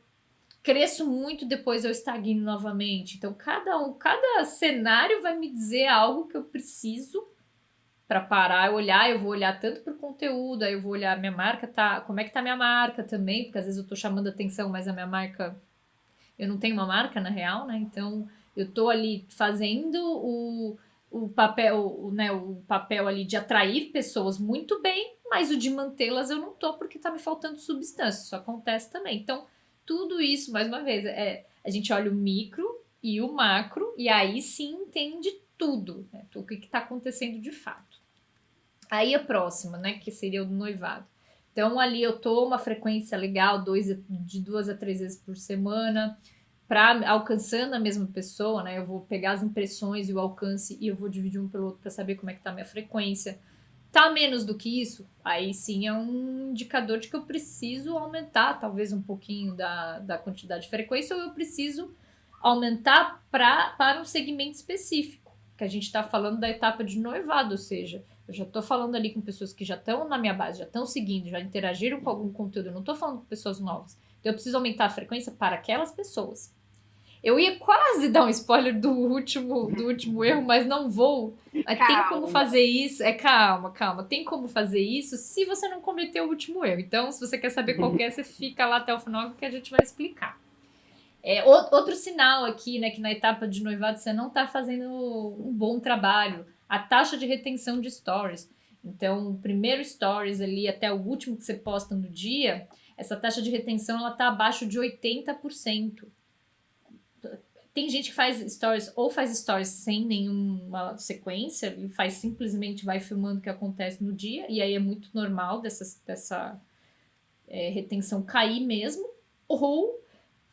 cresço muito, depois eu estagno novamente. Então, cada cenário vai me dizer algo que eu preciso para parar e olhar. Eu vou olhar tanto para o conteúdo, aí eu vou olhar a minha marca, como é que tá a minha marca também, porque às vezes eu tô chamando atenção, mas a minha marca, eu não tenho uma marca na real, né? Então Eu tô ali fazendo o papel, né, o papel ali de atrair pessoas muito bem, mas o de mantê-las eu não tô porque tá me faltando substância. Isso acontece também. Então, tudo isso, mais uma vez, a gente olha o micro e o macro, e aí sim entende tudo, né, o que está acontecendo de fato. Aí a próxima, né, que seria o do noivado. Então, ali eu tô uma frequência legal, de 2 a 3 vezes por semana, para alcançando a mesma pessoa, né? Eu vou pegar as impressões e o alcance e eu vou dividir um pelo outro para saber como é que tá a minha frequência. Tá menos do que isso, aí sim é um indicador de que eu preciso aumentar talvez um pouquinho da quantidade de frequência, ou eu preciso aumentar para um segmento específico, que a gente está falando da etapa de noivado, ou seja, eu já estou falando ali com pessoas que já estão na minha base, já estão seguindo, já interagiram com algum conteúdo, eu não estou falando com pessoas novas. Então eu preciso aumentar a frequência para aquelas pessoas. Eu ia quase dar um spoiler do último erro, mas não vou. Mas tem como fazer isso. Calma. Tem como fazer isso se você não cometeu o último erro. Então, se você quer saber qual é, você fica lá até o final que a gente vai explicar. Outro sinal aqui, né, que na etapa de noivado você não está fazendo um bom trabalho. A taxa de retenção de stories. Então, o primeiro stories ali até o último que você posta no dia, essa taxa de retenção ela está abaixo de 80%. Tem gente que faz stories sem nenhuma sequência, e faz simplesmente vai filmando o que acontece no dia, e aí é muito normal dessa retenção cair mesmo, ou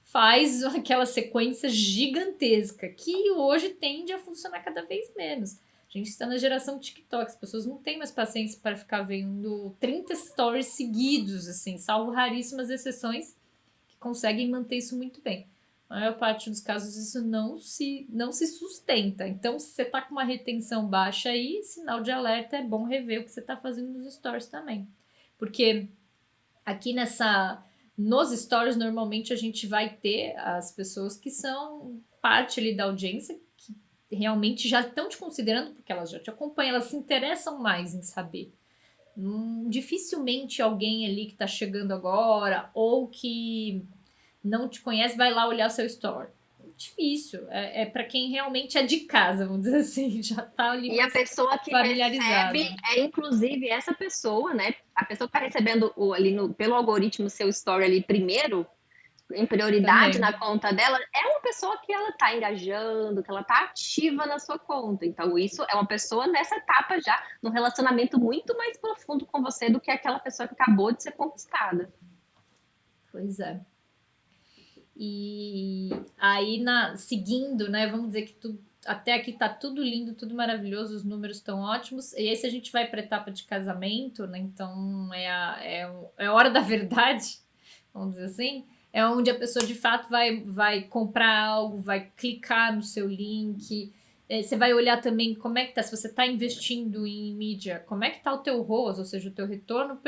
faz aquela sequência gigantesca, que hoje tende a funcionar cada vez menos. A gente está na geração TikTok, as pessoas não têm mais paciência para ficar vendo 30 stories seguidos, assim, salvo raríssimas exceções que conseguem manter isso muito bem. Na maior parte dos casos isso não se sustenta. Então, se você está com uma retenção baixa aí, sinal de alerta, é bom rever o que você está fazendo nos stories também. Porque aqui nos stories, normalmente a gente vai ter as pessoas que são parte ali da audiência, que realmente já estão te considerando, porque elas já te acompanham, elas se interessam mais em saber. Dificilmente alguém ali que está chegando agora ou que não te conhece vai lá olhar seu story. Difícil. É para quem realmente é de casa, vamos dizer assim, já tá ali E a pessoa que familiarizada. recebe é inclusive essa pessoa, né? A pessoa que está recebendo pelo algoritmo seu story ali primeiro, em prioridade Também. na conta dela, é uma pessoa que ela está engajando, que ela está ativa na sua conta. Então, isso é uma pessoa nessa etapa já, num relacionamento muito mais profundo com você do que aquela pessoa que acabou de ser conquistada. Pois é. E aí, seguindo, né? Vamos dizer que até aqui tá tudo lindo, tudo maravilhoso, os números estão ótimos. E aí, se a gente vai para a etapa de casamento, né? Então é a hora da verdade, vamos dizer assim. É onde a pessoa de fato vai comprar algo, vai clicar no seu link. Você vai olhar também como é que tá, se você está investindo em mídia, como é que tá o teu ROAS, ou seja, o teu retorno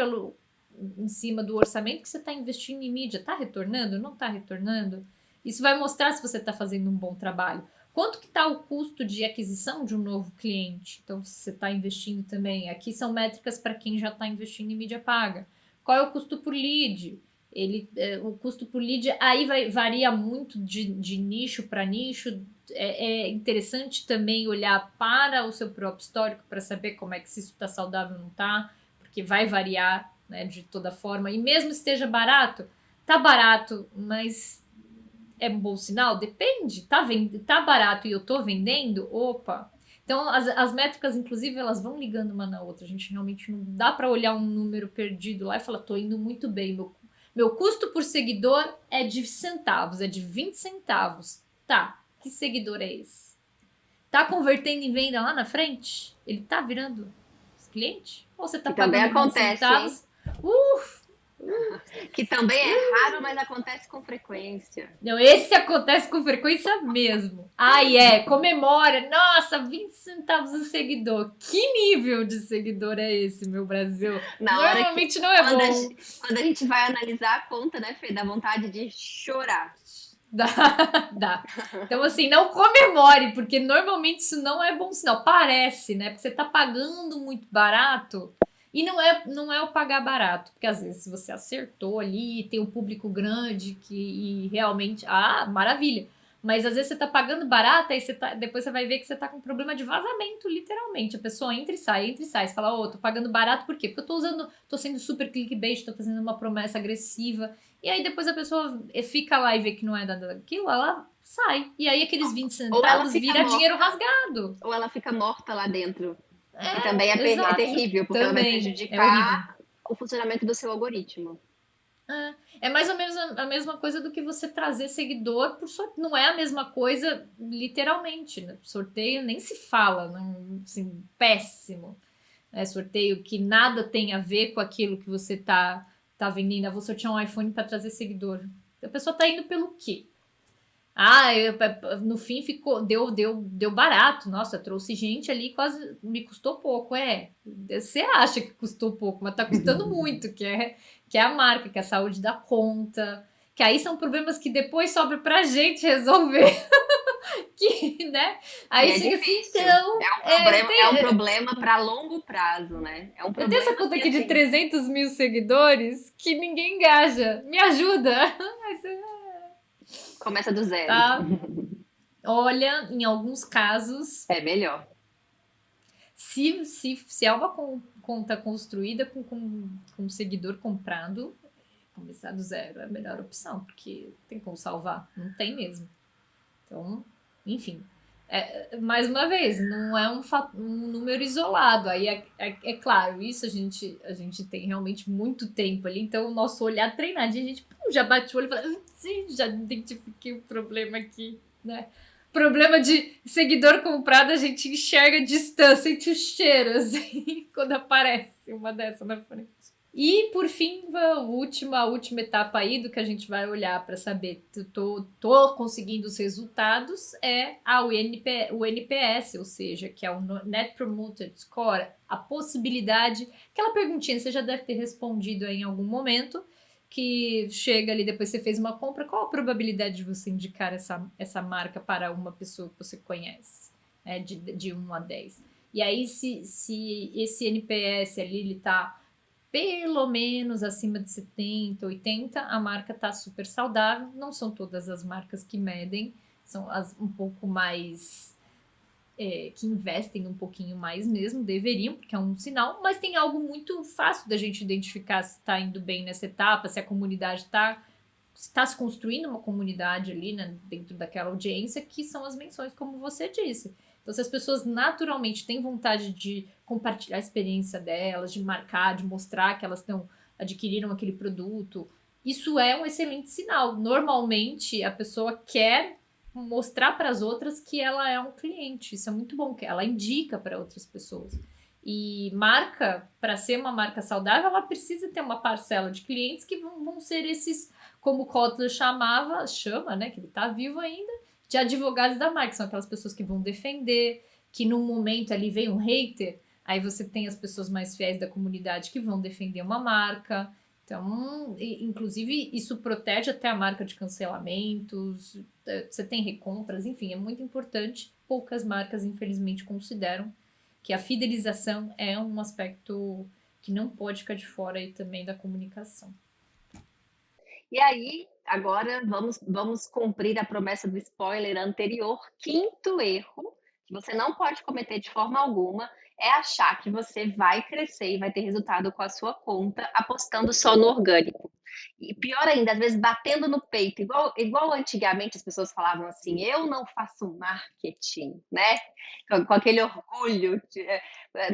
em cima do orçamento que você está investindo em mídia. Está retornando? Não está retornando? Isso vai mostrar se você está fazendo um bom trabalho. Quanto que está o custo de aquisição de um novo cliente? Então, se você está investindo também. Aqui são métricas para quem já está investindo em mídia paga. Qual é o custo por lead? O custo por lead aí varia muito de nicho para nicho. É interessante também olhar para o seu próprio histórico para saber como é que se isso está saudável ou não está, porque vai variar, né, de toda forma. E mesmo esteja barato, tá barato, mas é um bom sinal? Depende. Tá barato e eu tô vendendo? Opa! Então, as métricas, inclusive, elas vão ligando uma na outra. A gente realmente não dá para olhar um número perdido lá e falar, tô indo muito bem. Meu custo por seguidor é de centavos, é de 20 centavos. Tá, que seguidor é esse? Tá convertendo em venda lá na frente? Ele tá virando cliente? Ou você tá Que também pagando 20 acontece, hein? centavos? Que também é raro, mas acontece com frequência. Não, esse acontece com frequência mesmo. Comemora. Nossa, 20 centavos o seguidor. Que nível de seguidor é esse, meu Brasil? Na hora que, Normalmente não é bom. quando a gente vai analisar a conta, né, Fê, dá vontade de chorar. Dá. Então, assim, não comemore, porque normalmente isso não é bom sinal. Parece, né? Porque você tá pagando muito barato. E não é o pagar barato, porque às vezes você acertou ali, tem um público grande e realmente, maravilha. Mas às vezes você tá pagando barato, aí depois você vai ver que você tá com problema de vazamento, literalmente. A pessoa entra e sai, entra e sai. Você fala, tô pagando barato por quê? Porque tô sendo super clickbait, tô fazendo uma promessa agressiva. E aí depois a pessoa fica lá e vê que não é nada daquilo, ela sai. E aí aqueles 20 Ou ela centavos fica vira dinheiro morta, rasgado. ou ela fica morta lá dentro. Que também é Exato. terrível, porque ela vai Também. É horrível. prejudicar o funcionamento do seu algoritmo. É mais ou menos a mesma coisa do que você trazer seguidor por sorteio. Não é a mesma coisa, literalmente. Né? Sorteio nem se fala, não, assim, péssimo. É sorteio que nada tem a ver com aquilo que você tá vendendo. Eu vou sortear um iPhone para trazer seguidor. A pessoa tá indo pelo quê? No fim deu barato. Nossa, trouxe gente ali, quase me custou pouco. Você acha que custou pouco, mas tá custando muito, que é a marca, que é a saúde da conta. Que aí são problemas que depois sobra pra gente resolver. Que, né? E Aí é chega assim, difícil. então. É um problema para longo prazo, né? É um Eu tenho essa problema conta que, aqui de assim, 300 mil seguidores que ninguém engaja. Me ajuda. começa do zero. Tá? Olha, em alguns casos, É melhor. se é uma conta construída com seguidor comprado, começar do zero é a melhor opção, porque tem como salvar. Não tem mesmo. Então, enfim. Mais uma vez, não é um número isolado. Aí é claro, isso a gente tem realmente muito tempo ali, então o nosso olhar treinadinho, a gente já bate o olho e fala, sim, já identifiquei o problema aqui, né? Problema de seguidor comprado, a gente enxerga a distância, sente o cheiro, assim, quando aparece uma dessa na frente. E, por fim, a última etapa aí do que a gente vai olhar para saber se tô conseguindo os resultados é o NPS, ou seja, que é o Net Promoter Score, a possibilidade, aquela perguntinha você já deve ter respondido aí em algum momento, que chega ali depois que você fez uma compra, qual a probabilidade de você indicar essa marca para uma pessoa que você conhece? De 1 a 10. E aí, se esse NPS ali, ele tá pelo menos acima de 70, 80, a marca está super saudável. Não são todas as marcas que medem, são as um pouco mais que investem um pouquinho mais mesmo, deveriam, porque é um sinal, mas tem algo muito fácil da gente identificar se está indo bem nessa etapa, se a comunidade está se construindo uma comunidade ali, né, dentro daquela audiência, que são as menções, como você disse. Então, se as pessoas naturalmente têm vontade de compartilhar a experiência delas, de marcar, de mostrar que elas adquiriram aquele produto, isso é um excelente sinal. Normalmente, a pessoa quer mostrar para as outras que ela é um cliente. Isso é muito bom, que ela indica para outras pessoas. E marca, para ser uma marca saudável, ela precisa ter uma parcela de clientes que vão ser esses, como o Kotler chama, né, que ele está vivo ainda, de advogados da marca. São aquelas pessoas que vão defender, que num momento ali vem um hater, aí você tem as pessoas mais fiéis da comunidade que vão defender uma marca. Então, inclusive, isso protege até a marca de cancelamentos, você tem recompras, enfim, é muito importante. Poucas marcas, infelizmente, consideram que a fidelização é um aspecto que não pode ficar de fora aí também da comunicação. E aí, agora vamos cumprir a promessa do spoiler anterior. Quinto erro, que você não pode cometer de forma alguma, é achar que você vai crescer e vai ter resultado com a sua conta apostando só no orgânico. E pior ainda, às vezes batendo no peito, igual antigamente as pessoas falavam assim, eu não faço marketing, né? Com aquele orgulho.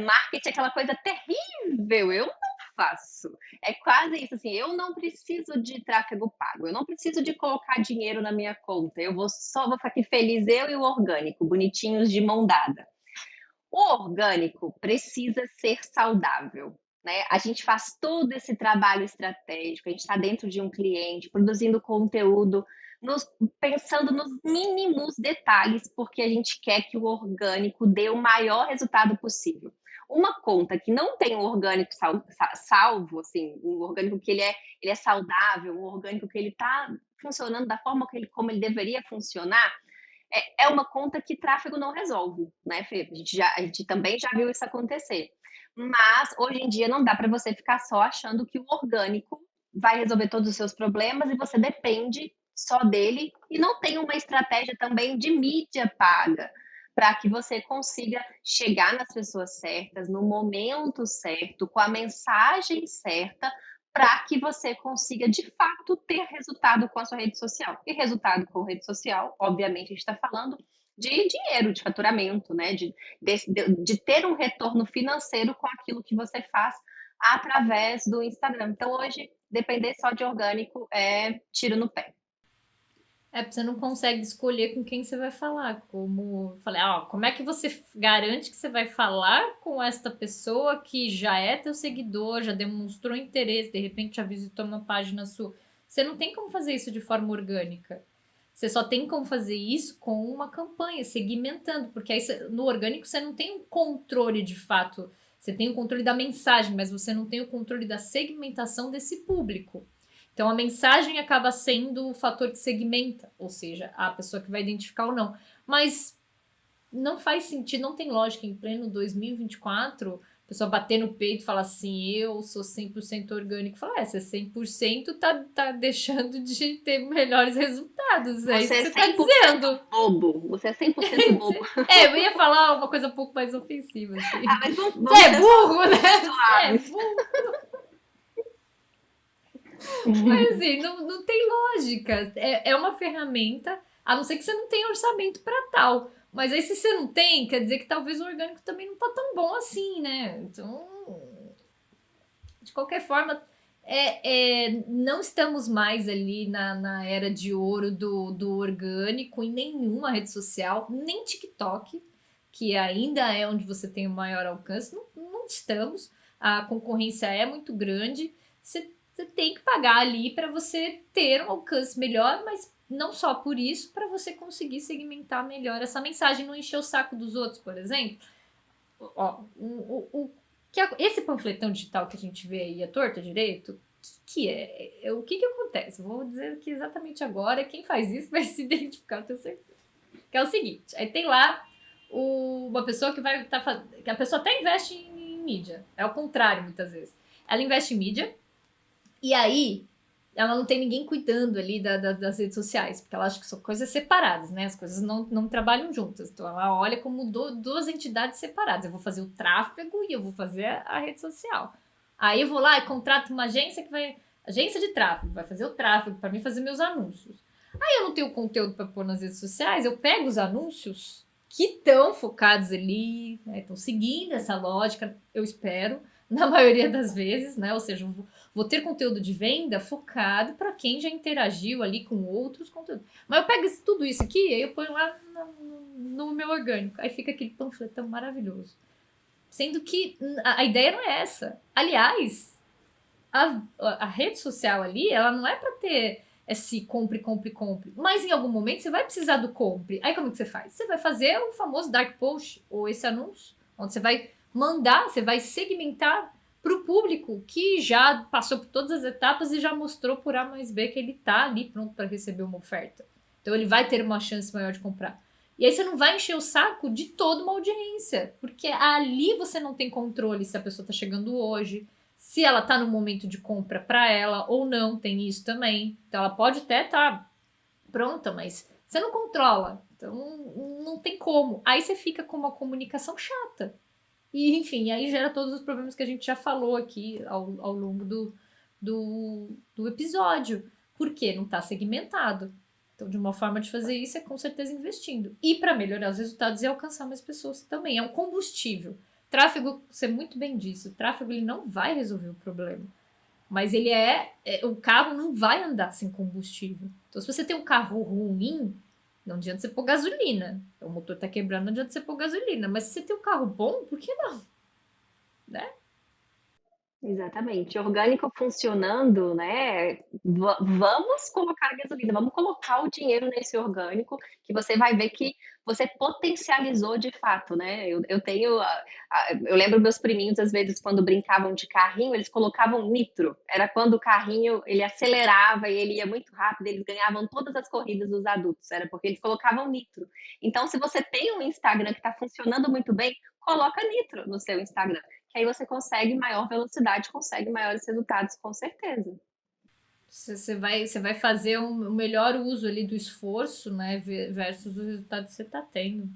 Marketing é aquela coisa terrível, eu não faço. É quase isso, assim, eu não preciso de tráfego pago, eu não preciso de colocar dinheiro na minha conta, só vou ficar aqui feliz eu e o orgânico, bonitinhos de mão dada. O orgânico precisa ser saudável, né? A gente faz todo esse trabalho estratégico, a gente está dentro de um cliente, produzindo conteúdo, pensando nos mínimos detalhes, porque a gente quer que o orgânico dê o maior resultado possível. Uma conta que não tem um orgânico salvo, assim, um orgânico que ele é saudável, um orgânico que ele está funcionando da forma como ele deveria funcionar, é uma conta que tráfego não resolve, né, Fê? A gente também já viu isso acontecer. Mas hoje em dia não dá para você ficar só achando que o orgânico vai resolver todos os seus problemas e você depende só dele e não tem uma estratégia também de mídia paga para que você consiga chegar nas pessoas certas, no momento certo, com a mensagem certa, para que você consiga de fato ter resultado com a sua rede social. E resultado com rede social, obviamente, a gente está falando de dinheiro, de faturamento, né? De ter um retorno financeiro com aquilo que você faz através do Instagram. Então, hoje, depender só de orgânico é tiro no pé. É, porque você não consegue escolher com quem você vai falar. Como eu falei, como é que você garante que você vai falar com esta pessoa que já é teu seguidor, já demonstrou interesse, de repente já visitou uma página sua? Você não tem como fazer isso de forma orgânica. Você só tem como fazer isso com uma campanha, segmentando, porque aí no orgânico você não tem um controle de fato. Você tem o controle da mensagem, mas você não tem o controle da segmentação desse público. Então a mensagem acaba sendo o fator que segmenta, ou seja, a pessoa que vai identificar ou não. Mas não faz sentido, não tem lógica em pleno 2024 a pessoa bater no peito e falar assim, eu sou 100% orgânico. Fala, você 100% tá deixando de ter melhores resultados. É Você isso é que você tá 100% dizendo. bobo. Você é 100% bobo. Eu ia falar uma coisa um pouco mais ofensiva, assim. Mas Você vamos é ser burro, né? Você é suaves. burro. Mas assim, não tem lógica. É uma ferramenta, a não ser que você não tenha orçamento para tal. Mas aí, se você não tem, quer dizer que talvez o orgânico também não tá tão bom assim, né? Então, de qualquer forma, não estamos mais ali na era de ouro do orgânico em nenhuma rede social, nem TikTok, que ainda é onde você tem o maior alcance. Não estamos. A concorrência é muito grande. Você tem que pagar ali para você ter um alcance melhor, mas não só por isso, para você conseguir segmentar melhor essa mensagem, não encher o saco dos outros, por exemplo. Ó, esse panfletão digital que a gente vê aí, a torta direito, o que acontece? Vou dizer aqui exatamente agora, quem faz isso vai se identificar, eu tenho certeza. Que é o seguinte, aí tem lá uma pessoa que vai que a pessoa até investe em mídia, é o contrário muitas vezes. Ela investe em mídia, e aí ela não tem ninguém cuidando ali das redes sociais, porque ela acha que são coisas separadas, né? As coisas não trabalham juntas. Então ela olha como duas entidades separadas. Eu vou fazer o tráfego e eu vou fazer a rede social. Aí eu vou lá e contrato uma agência agência de tráfego, vai fazer o tráfego para mim fazer meus anúncios. Aí eu não tenho conteúdo para pôr nas redes sociais, eu pego os anúncios que estão focados ali, estão seguindo essa lógica, eu espero, na maioria das vezes, né? Ou seja, vou ter conteúdo de venda focado para quem já interagiu ali com outros conteúdos. Mas eu pego tudo isso aqui e eu ponho lá no meu orgânico. Aí fica aquele panfletão maravilhoso. Sendo que a ideia não é essa. Aliás, a rede social ali, ela não é para ter esse compre, compre, compre. Mas em algum momento você vai precisar do compre. Aí como que você faz? Você vai fazer o famoso dark post ou esse anúncio, onde você vai mandar, você vai segmentar para o público que já passou por todas as etapas e já mostrou por A mais B que ele está ali pronto para receber uma oferta. Então ele vai ter uma chance maior de comprar. E aí você não vai encher o saco de toda uma audiência, porque ali você não tem controle se a pessoa está chegando hoje, se ela está no momento de compra para ela ou não, tem isso também. Então ela pode até estar pronta, mas você não controla. Então não tem como. Aí você fica com uma comunicação chata. E, enfim, aí gera todos os problemas que a gente já falou aqui ao longo do episódio. Porque não está segmentado. Então, de uma forma de fazer isso é com certeza investindo. E para melhorar os resultados e alcançar mais pessoas também. É um combustível. Tráfego, você muito bem disse, o tráfego ele não vai resolver o problema. Mas ele o carro não vai andar sem combustível. Então, se você tem um carro ruim, não adianta você pôr gasolina. O motor tá quebrando, não adianta você pôr gasolina. Mas se você tem um carro bom, por que não? Né? Exatamente. Orgânico funcionando, né? Vamos colocar gasolina, vamos colocar o dinheiro nesse orgânico, que você vai ver que você potencializou de fato, né? Eu tenho, eu lembro meus priminhos às vezes quando brincavam de carrinho, eles colocavam nitro. Era quando o carrinho ele acelerava e ele ia muito rápido, eles ganhavam todas as corridas dos adultos. Era porque eles colocavam nitro. Então, se você tem um Instagram que está funcionando muito bem, coloca nitro no seu Instagram que aí você consegue maior velocidade, consegue maiores resultados, com certeza. Você vai fazer um melhor uso ali do esforço, né, versus o resultado que você está tendo.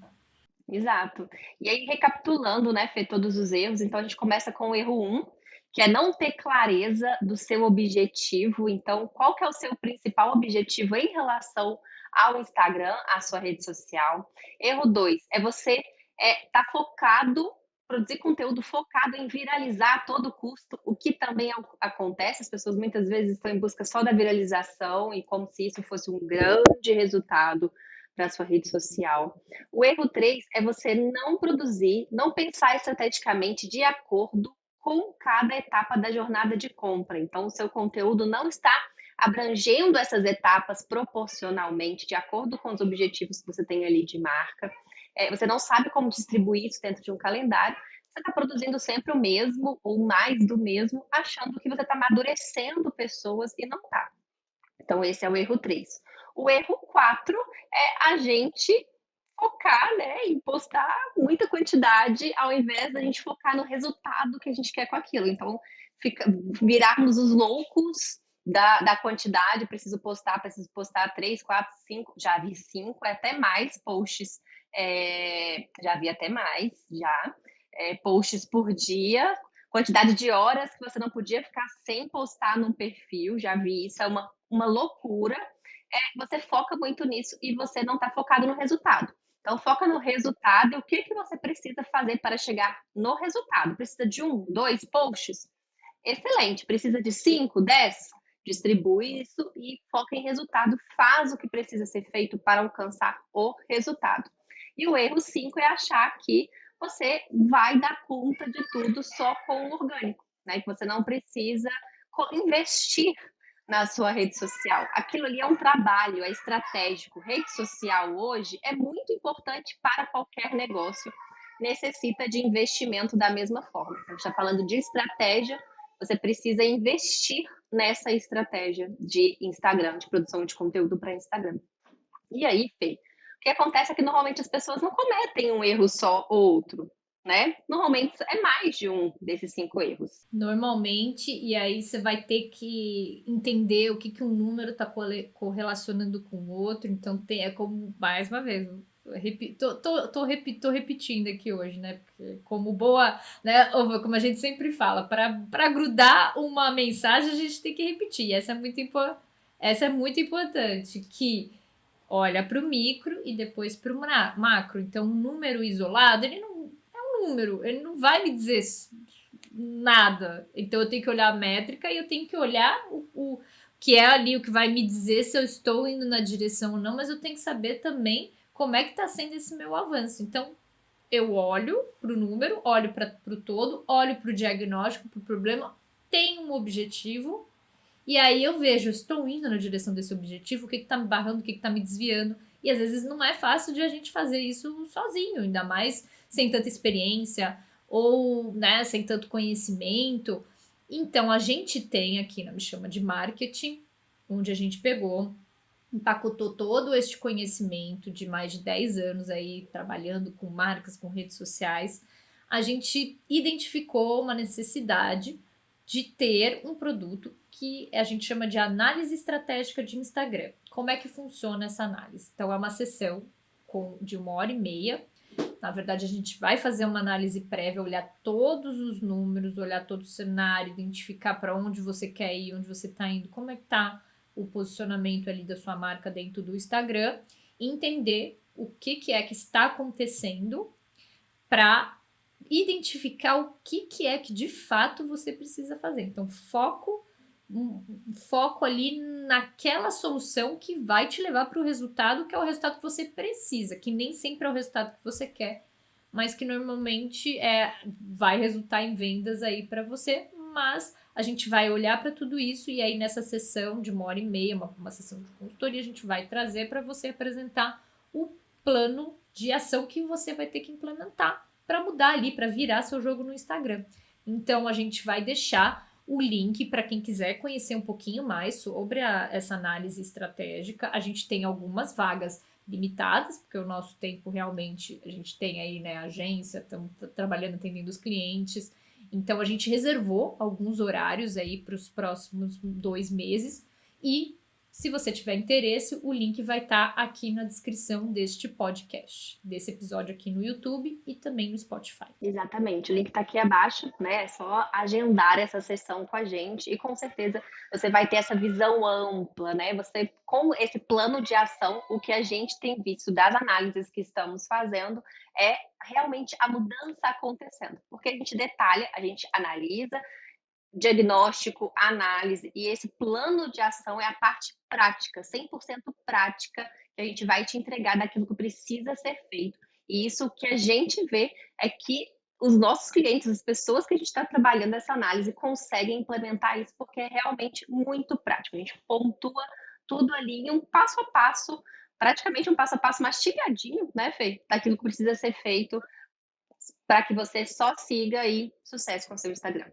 Exato. E aí recapitulando, né, Fê, todos os erros, então a gente começa com o erro um, que é não ter clareza do seu objetivo. Então, qual que é o seu principal objetivo em relação ao Instagram, à sua rede social? Erro 2 é você tá focado, produzir conteúdo focado em viralizar a todo custo, o que também acontece, as pessoas muitas vezes estão em busca só da viralização e como se isso fosse um grande resultado para a sua rede social. O erro 3 é você não produzir, não pensar estrategicamente de acordo com cada etapa da jornada de compra. Então, o seu conteúdo não está abrangendo essas etapas proporcionalmente, de acordo com os objetivos que você tem ali de marca. Você não sabe como distribuir isso dentro de um calendário. Você está produzindo sempre o mesmo ou mais do mesmo, achando que você está amadurecendo pessoas e não está. Então, esse é o erro 3. O erro 4 é a gente focar, né, em postar muita quantidade, ao invés da gente focar no resultado que a gente quer com aquilo. Então, virarmos os loucos da quantidade, preciso postar 3, 4, 5, já vi 5, até mais posts, já vi até mais, posts por dia, quantidade de horas que você não podia ficar sem postar num perfil, já vi isso, é uma loucura. Você foca muito nisso e você não está focado no resultado. Então, foca no resultado e o que você precisa fazer para chegar no resultado. Precisa de 1, 2 posts? Excelente. Precisa de 5, 10? Distribui isso e foca em resultado. Faz o que precisa ser feito para alcançar o resultado. E o erro 5 é achar que você vai dar conta de tudo só com o orgânico, né? Que você não precisa investir na sua rede social. Aquilo ali é um trabalho, é estratégico. Rede social hoje é muito importante para qualquer negócio. Necessita de investimento da mesma forma. A gente está falando de estratégia, você precisa investir nessa estratégia de Instagram, de produção de conteúdo para Instagram. E aí, Fê, o que acontece é que normalmente as pessoas não cometem um erro só ou outro, né? Normalmente é mais de um desses 5 erros. Normalmente, e aí você vai ter que entender o que um número está correlacionando com o outro. Então, é como, mais uma vez, tô repetindo aqui hoje, né? Porque como boa, né? Como a gente sempre fala, para grudar uma mensagem, a gente tem que repetir. Essa é muito importante, que olha para o micro e depois para o macro. Então, um número isolado, ele não é um número, ele não vai me dizer nada. Então, eu tenho que olhar a métrica e eu tenho que olhar o que é ali o que vai me dizer se eu estou indo na direção ou não, mas eu tenho que saber também como é que está sendo esse meu avanço. Então, eu olho para o número, olho para o todo, olho para o diagnóstico, para o problema, tenho um objetivo, e aí eu vejo, estou indo na direção desse objetivo, o que está me barrando, o que está me desviando. E às vezes não é fácil de a gente fazer isso sozinho, ainda mais sem tanta experiência ou, né, sem tanto conhecimento. Então a gente tem aqui na Me Chama de Marketing, onde a gente pegou, empacotou todo este conhecimento de mais de 10 anos aí trabalhando com marcas, com redes sociais. A gente identificou uma necessidade de ter um produto que a gente chama de análise estratégica de Instagram. Como é que funciona essa análise? Então, é uma sessão de 1h30. Na verdade, a gente vai fazer uma análise prévia, olhar todos os números, olhar todo o cenário, identificar para onde você quer ir, onde você está indo, como é que está o posicionamento ali da sua marca dentro do Instagram, entender o que é que está acontecendo para identificar o que é que de fato você precisa fazer. Então, foco ali naquela solução que vai te levar para o resultado, que é o resultado que você precisa, que nem sempre é o resultado que você quer, mas que normalmente vai resultar em vendas aí para você. Mas a gente vai olhar para tudo isso e aí nessa sessão de 1h30, uma sessão de consultoria, a gente vai trazer para você apresentar o plano de ação que você vai ter que implementar para mudar ali, para virar seu jogo no Instagram. Então, a gente vai deixar o link para quem quiser conhecer um pouquinho mais sobre essa análise estratégica. A gente tem algumas vagas limitadas, porque o nosso tempo realmente, a gente tem aí, né, agência, estamos trabalhando, atendendo os clientes. Então, a gente reservou alguns horários aí para os próximos 2 meses. E se você tiver interesse, o link vai estar aqui na descrição deste podcast, desse episódio aqui no YouTube e também no Spotify. Exatamente, o link está aqui abaixo, né? É só agendar essa sessão com a gente e com certeza você vai ter essa visão ampla, né? Você, com esse plano de ação, o que a gente tem visto das análises que estamos fazendo é realmente a mudança acontecendo, porque a gente detalha, a gente analisa, diagnóstico, análise, e esse plano de ação é a parte prática, 100% prática, que a gente vai te entregar daquilo que precisa ser feito. E isso que a gente vê é que os nossos clientes, as pessoas que a gente está trabalhando essa análise, conseguem implementar isso, porque é realmente muito prático. A gente pontua tudo ali em um passo a passo, praticamente um passo a passo mastigadinho, né, Fê? Daquilo que precisa ser feito para que você só siga aí sucesso com o seu Instagram.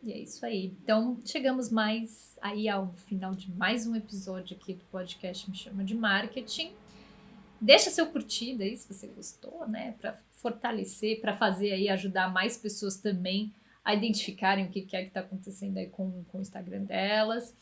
E é isso aí. Então, chegamos mais aí ao final de mais um episódio aqui do podcast Me Chama de Marketing. Deixa seu curtida aí, se você gostou, né? Para fortalecer, para fazer aí, ajudar mais pessoas também a identificarem o que é que está acontecendo aí com o Instagram delas.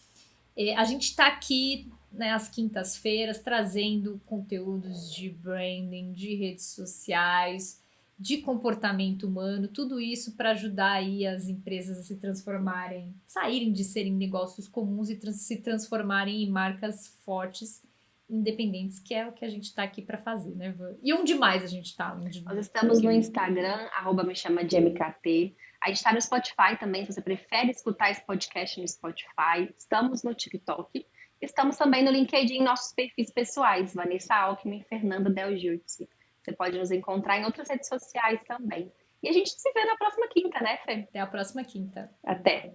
A gente está aqui, né, às quintas-feiras, trazendo conteúdos de branding, de redes sociais, de comportamento humano, tudo isso para ajudar aí as empresas a se transformarem, saírem de serem negócios comuns e se transformarem em marcas fortes, independentes, que é o que a gente está aqui para fazer, né, Van? E onde mais a gente está? Nós estamos no Instagram, @me chama de MKT. A gente está no Spotify também, se você prefere escutar esse podcast no Spotify. Estamos no TikTok. Estamos também no LinkedIn, nossos perfis pessoais, Vanessa Alckmin, Fernanda Del Giudice. Você pode nos encontrar em outras redes sociais também. E a gente se vê na próxima quinta, né, Fê? Até a próxima quinta. Até.